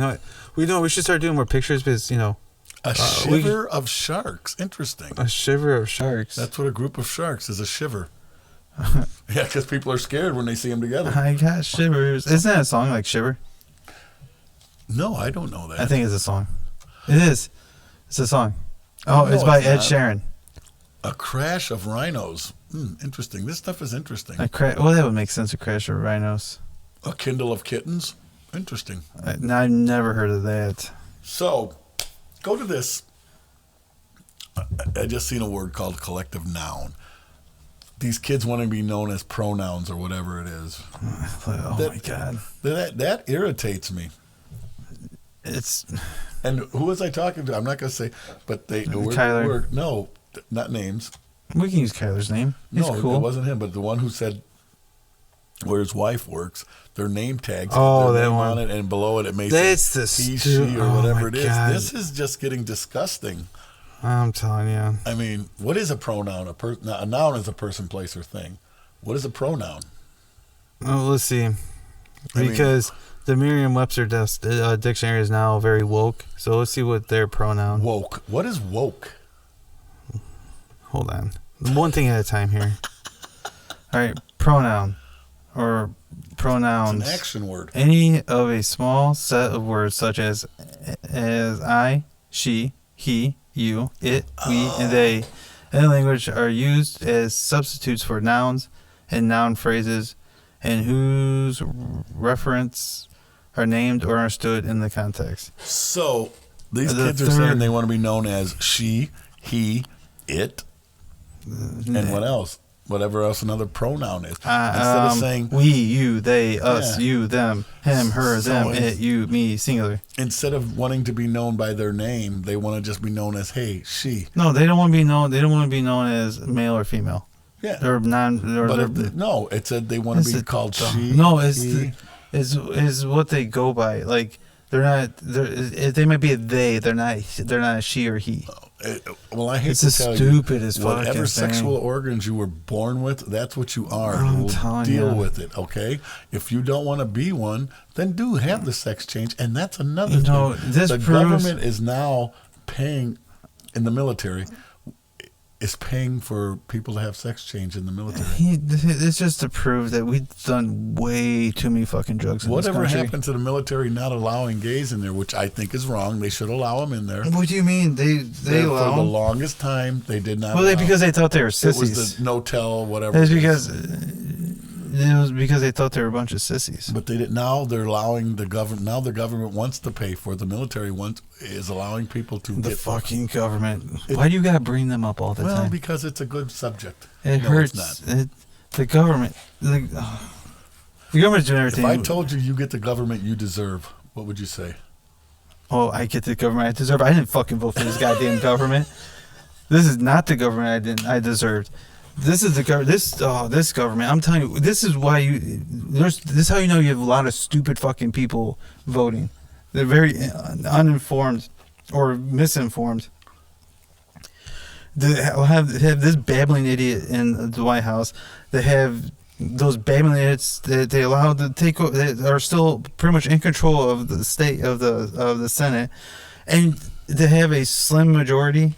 We should start doing more pictures because a shiver of sharks. Interesting. a shiver of sharks. That's what a group of sharks is. A shiver. Yeah, because people are scared when they see them together. I got shivers. Isn't that a song like Shiver? No, I don't know that. I think it's a song. It is. It's a song. Oh, No, it's by it's Ed not. Sheeran. A crash of rhinos. Interesting. This stuff is interesting. Well, that would make sense. A crash of rhinos. A kindle of kittens. Interesting. I've never heard of that. So, go to this. I just seen a word called collective noun. These kids want to be known as pronouns or whatever it is. Oh That- my god. That irritates me. It's And who was I talking to? I'm not going to say, but Kyler. No, not names. we can use Kyler's name. He's No, cool. it wasn't him, but the one who said where his wife works, their name tags, Oh, their that name one. on it, and below it may That's say the he, stu- she, or oh whatever my it is. God. This is just getting disgusting. I'm telling you. I mean, what is a pronoun? A noun is a person, place, or thing. What is a pronoun? Oh, let's see. I mean- Because the Merriam-Webster dictionary is now very woke. So let's see what their pronoun. Woke. What is woke? Hold on. One thing at a time here. All right, pronoun or It's pronouns. an action word. Any of a small set of words such as I, she, he, you, it, we, and they in the language are used as substitutes for nouns and noun phrases and whose reference are named or understood in the context. So these The kids are third- saying they want to be known as she, he, it, and what else? Whatever else another pronoun is. Instead of saying we, you, they, us, Yeah. you, them, him, her, So them, it's- it, you, me, singular. instead of wanting to be known by their name, they want to just be known as hey, she. No, they don't want to be known. They don't want to be known as male or female. Yeah. Or non. Or But they're- no, it said they want to be It's called the- she. No, it's he. is what they go by. Like they're not. They might be a they. They're not. They're not a she or he. Well, I hate It's to the tell stupidest you, fucking whatever thing. sexual organs you were born with, that's what you are. I'm We'll telling deal ya. with it, okay? If you don't want to be one, then do have the sex change, and that's another You thing. know, this the proves- government is now paying in the military. Is paying for people to have sex change in the military. It's just to prove that we've done way too many fucking drugs in Whatever this country. happened to the military not allowing gays in there, which I think is wrong. They should allow them in there. What do you mean they For allow the them? longest time, they did not. Well, allow. because they thought they were it sissies. was the no-tell, whatever. It's it is. because they thought they were a bunch of sissies. But they did, now they're allowing the government. Now the government wants to pay for it. The military is allowing people to The get fucking government. Why do you gotta bring them up all the well time? because it's a good subject. It No, hurts. It's not. The government. The government's doing If everything. I told you get the government you deserve, what would you say? Oh, I get the government I deserve. I didn't fucking vote for this goddamn government. This is not the government I deserved. This is the government. This government. I'm telling you, this is why this is how you know you have a lot of stupid fucking people voting. They're very uninformed or misinformed. They have this babbling idiot in the White House. They have those babbling idiots that they allow to take over, that are still pretty much in control of the state of the Senate, and they have a slim majority,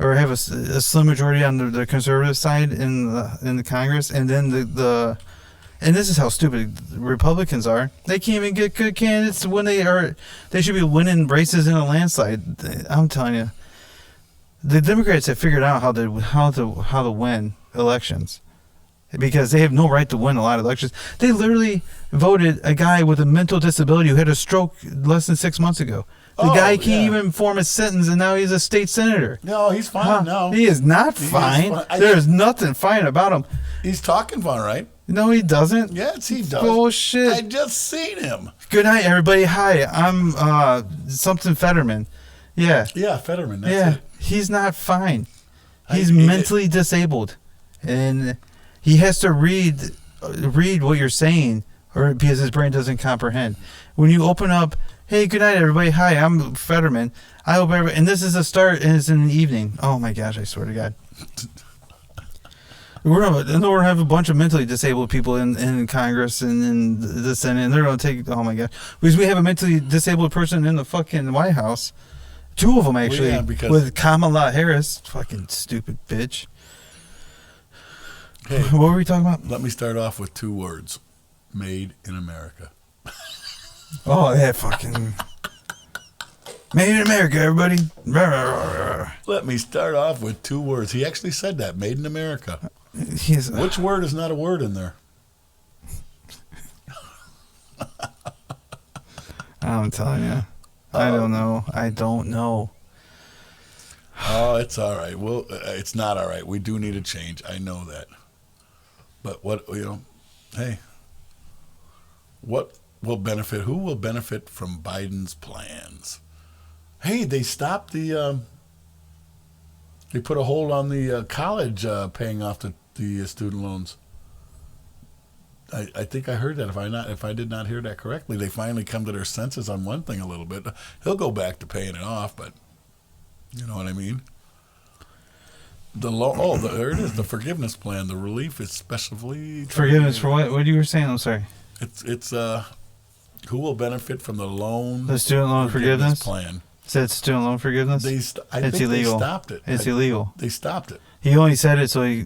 or have a slim majority on the conservative side in the Congress, and then the and this is how stupid Republicans are. They can't even get good candidates when they should be winning races in a landslide. I'm telling you, the Democrats have figured out how to win elections, because they have no right to win a lot of elections. They literally voted a guy with a mental disability who had a stroke less than 6 months ago. The guy can't even form a sentence, and now he's a state senator. No, he's fine now. He is not He is fine. fine. There's nothing fine about him. He's talking fine, right? No, he doesn't. Yes, he does. Bullshit. I just seen him. Good night, everybody. Hi, I'm something Fetterman. Yeah. Yeah, Fetterman. That's Yeah. it. He's not fine. He's I- mentally disabled, and he has to read what you're saying, or because his brain doesn't comprehend. When you open up, hey, good night, everybody. Hi, I'm Fetterman. I hope everybody, and this is a start, and it's in the evening. Oh my gosh, I swear to God. We're gonna have a bunch of mentally disabled people in Congress and in the Senate, and they're gonna take. Oh my God, because we have a mentally disabled person in the fucking White House. 2 of them actually, Well, yeah, because with Kamala Harris. Fucking stupid bitch. hey, What were we talking about? let me start off with 2 words: "Made in America." Oh, that fucking made in America, everybody. Let me start off with 2 words. He actually said that: "Made in America." He's, Which word is not a word in there? I'm telling you, I don't know. I don't know. Oh, it's all right. Well, it's not all right. We do need a change. I know that. But hey, what will benefit? Who will benefit from Biden's plans? Hey, they stopped the. They put a hold on the college paying off the student loans. I think I heard that. If I did not hear that correctly, they finally come to their senses on one thing a little bit. He'll go back to paying it off, but you know what I mean. There it is. The forgiveness plan. The relief is specially Forgiveness for what? What you were saying? I'm sorry. It's who will benefit from the loan? The student loan forgiveness plan. Said student loan forgiveness. I It's think illegal. They stopped it. It's illegal. They stopped it. He only said it so he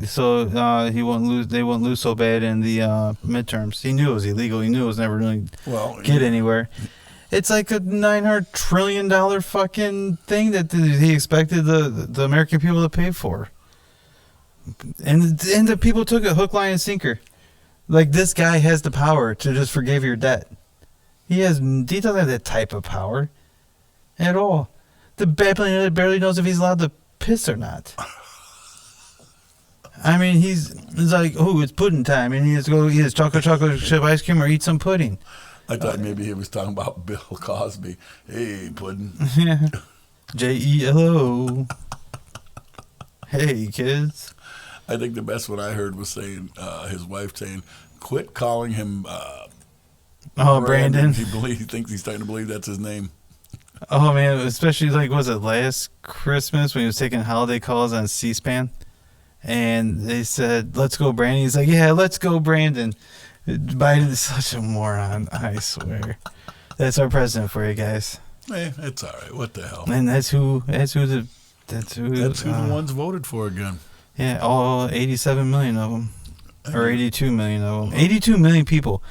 won't lose. They won't lose so bad in the midterms. He knew it was illegal. He knew it was never going to get anywhere. It's like a $900 trillion fucking thing that he expected the American people to pay for, and the people took it hook, line, and sinker. Like, this guy has the power to just forgive your debt. He doesn't have that type of power at all. The bad barely knows if he's allowed to piss or not. I mean, he's like, oh, it's pudding time, and he has to go eat his chocolate chip ice cream or eat some pudding. I thought maybe he was talking about Bill Cosby. Hey, pudding. Yeah. JELO. Hey, kids. I think the best one I heard was saying, his wife saying, "Quit calling him." Brandon. He thinks he's starting to believe that's his name. Oh man, especially like, was it last Christmas when he was taking holiday calls on C-SPAN? And they said, "Let's go, Brandon." He's like, "Yeah, let's go, Brandon." Biden is such a moron. I swear. That's our president for you guys. Hey, it's all right. What the hell? And that's who the ones voted for again. Yeah, all 87 million of them, or 82 million of them. 82 million people.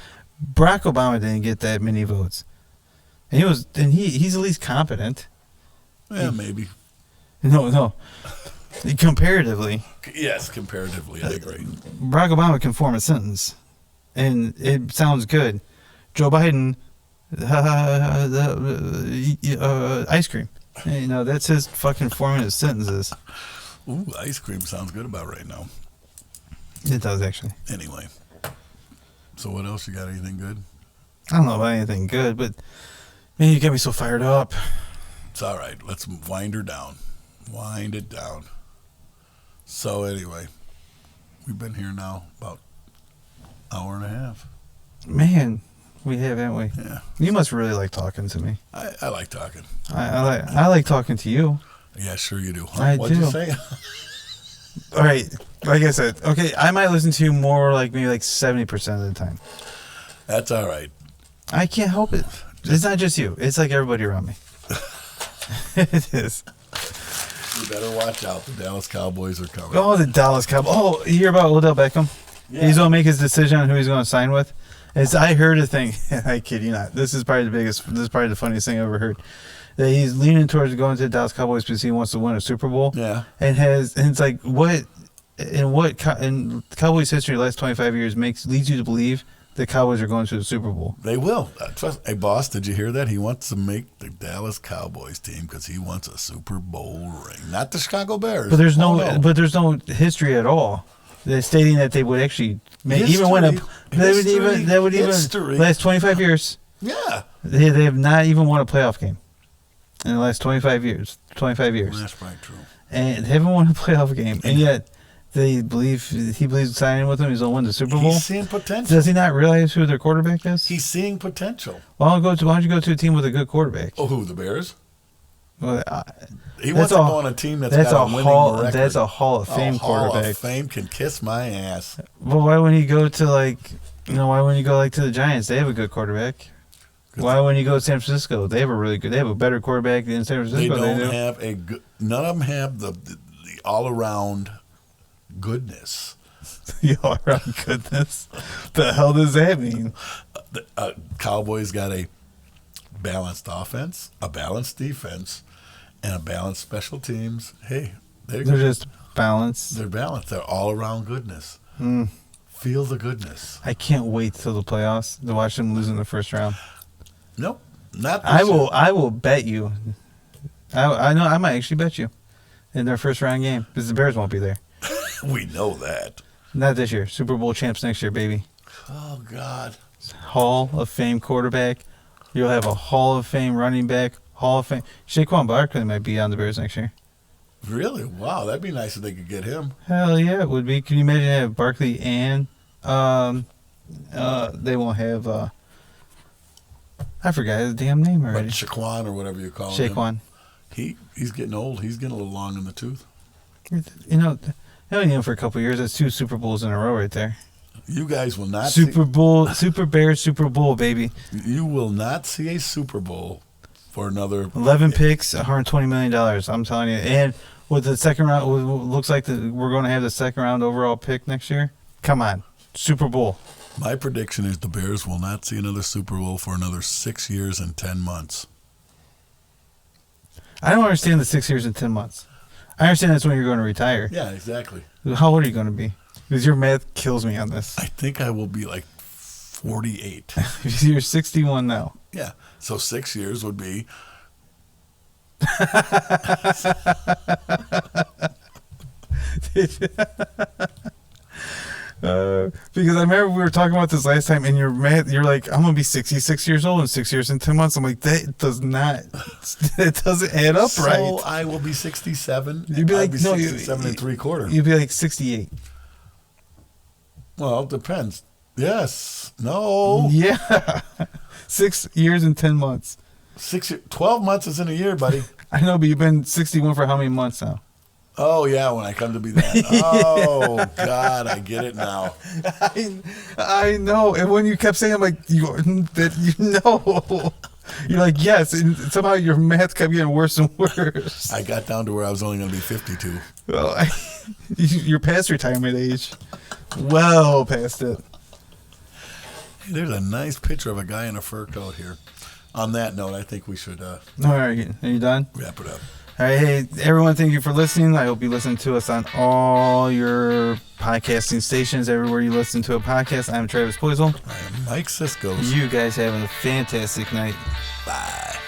Barack Obama didn't get that many votes, and he's at least competent. Yeah, maybe. No. Comparatively. Yes, comparatively, I agree. Barack Obama can form a sentence, and it sounds good. Joe Biden, ice cream. You know, that's his fucking forming his sentences. Ooh, ice cream sounds good about right now. It does, actually. Anyway. So what else? You got anything good? I don't know about anything good, but man, you get me so fired up. It's all right. Let's wind her down. Wind it down. So anyway, we've been here now about an hour and a half. Man, we have, haven't we? Yeah. You must really like talking to me. I like talking. I like talking to you. Yeah, sure you do. I What'd do. you say? All right. Like I said, okay, I might listen to you more like maybe like 70% of the time. That's all right. I can't help it. It's not just you. It's like everybody around me. It is. You better watch out. The Dallas Cowboys are coming. Oh, the Dallas Cowboys. Oh, you hear about Odell Beckham? Yeah. He's going to make his decision on who he's going to sign with. I heard a thing. I kid you not. This is probably the funniest thing I ever heard. That he's leaning towards going to the Dallas Cowboys because he wants to win a Super Bowl. Yeah. And it's like, in Cowboys history, the last 25 years leads you to believe the Cowboys are going to the Super Bowl. They will. Hey, boss, did you hear that? He wants to make the Dallas Cowboys team because he wants a Super Bowl ring, not the Chicago Bears. But there's no history at all. They're stating that they would actually even win a. They would even last 25 years. Yeah. They have not even won a playoff game in the last 25 years. 25 years. Well, that's probably true. And they haven't won a playoff game, and yet he believes signing with him, he's going to win the Super Bowl. He's seeing potential. Does he not realize who their quarterback is? He's seeing potential. Why don't you go to a team with a good quarterback? Oh, who, the Bears? Well, He wants to go on a team that's got a winning record. That's a Hall of Fame quarterback. Hall of Fame can kiss my ass. Well, why wouldn't he go to why wouldn't he go to the Giants? They have a good quarterback. Why wouldn't he go to San Francisco? They have a better quarterback than San Francisco. None of them have the all around goodness. The all around goodness. The hell does that mean? The Cowboys got a balanced offense, a balanced defense, and a balanced special teams. Hey, they're just balanced. They're balanced. They're all around goodness. Feel the goodness. I can't wait till the playoffs to watch them lose in the first round. Nope, not this I year. will bet you. I know I might actually bet you in their first round game because the Bears won't be there. We know that. Not this year. Super Bowl champs next year, baby. Oh God. Hall of Fame quarterback. You'll have a Hall of Fame running back. Hall of Fame. Saquon Barkley might be on the Bears next year. Really? Wow, that'd be nice if they could get him. Hell yeah, it would be. Can you imagine having Barkley and they won't have I forgot his damn name already. But Shaquan or whatever you call him. Shaquan. He's getting old. He's getting a little long in the tooth. You know, I only knew him for a couple of years. That's 2 Super Bowls in a row right there. You guys will not Super Bears Super Bowl, baby. You will not see a Super Bowl for another 11 picks, $120 million. I'm telling you. And with the second round, looks like we're going to have the second round overall pick next year. Come on, Super Bowl. My prediction is the Bears will not see another Super Bowl for another 6 years and 10 months. I don't understand the 6 years and 10 months. I understand that's when you're going to retire. Yeah, exactly. How old are you going to be? Because your math kills me on this. I think I will be like 48. You're 61 now. Yeah, so 6 years would be... Because I remember we were talking about this last time, and you're like, I'm gonna be 66 years old in 6 years and 10 months. I'm like, that doesn't add up right. So I will be 67. You'd be like, I'll be no, 67 and 3/4. You'd be like 68. Well, it depends. Yes. No. Yeah. 6 years and 10 months. 12 months is in a year, buddy. I know, but you've been 61 for how many months now? Oh, yeah, when I come to be that. Oh, God, I get it now. I know. And when you kept saying, I'm like, you're like, yes. And somehow your math kept getting worse and worse. I got down to where I was only going to be 52. Well, you're past retirement age. Well past it. Hey, there's a nice picture of a guy in a fur coat here. On that note, I think we should all right. Are you done? Wrap it up. All right, hey, everyone, thank you for listening. I hope you listen to us on all your podcasting stations, everywhere you listen to a podcast. I'm Travis Poisel. I am Mike Siskos. You guys have a fantastic night. Bye.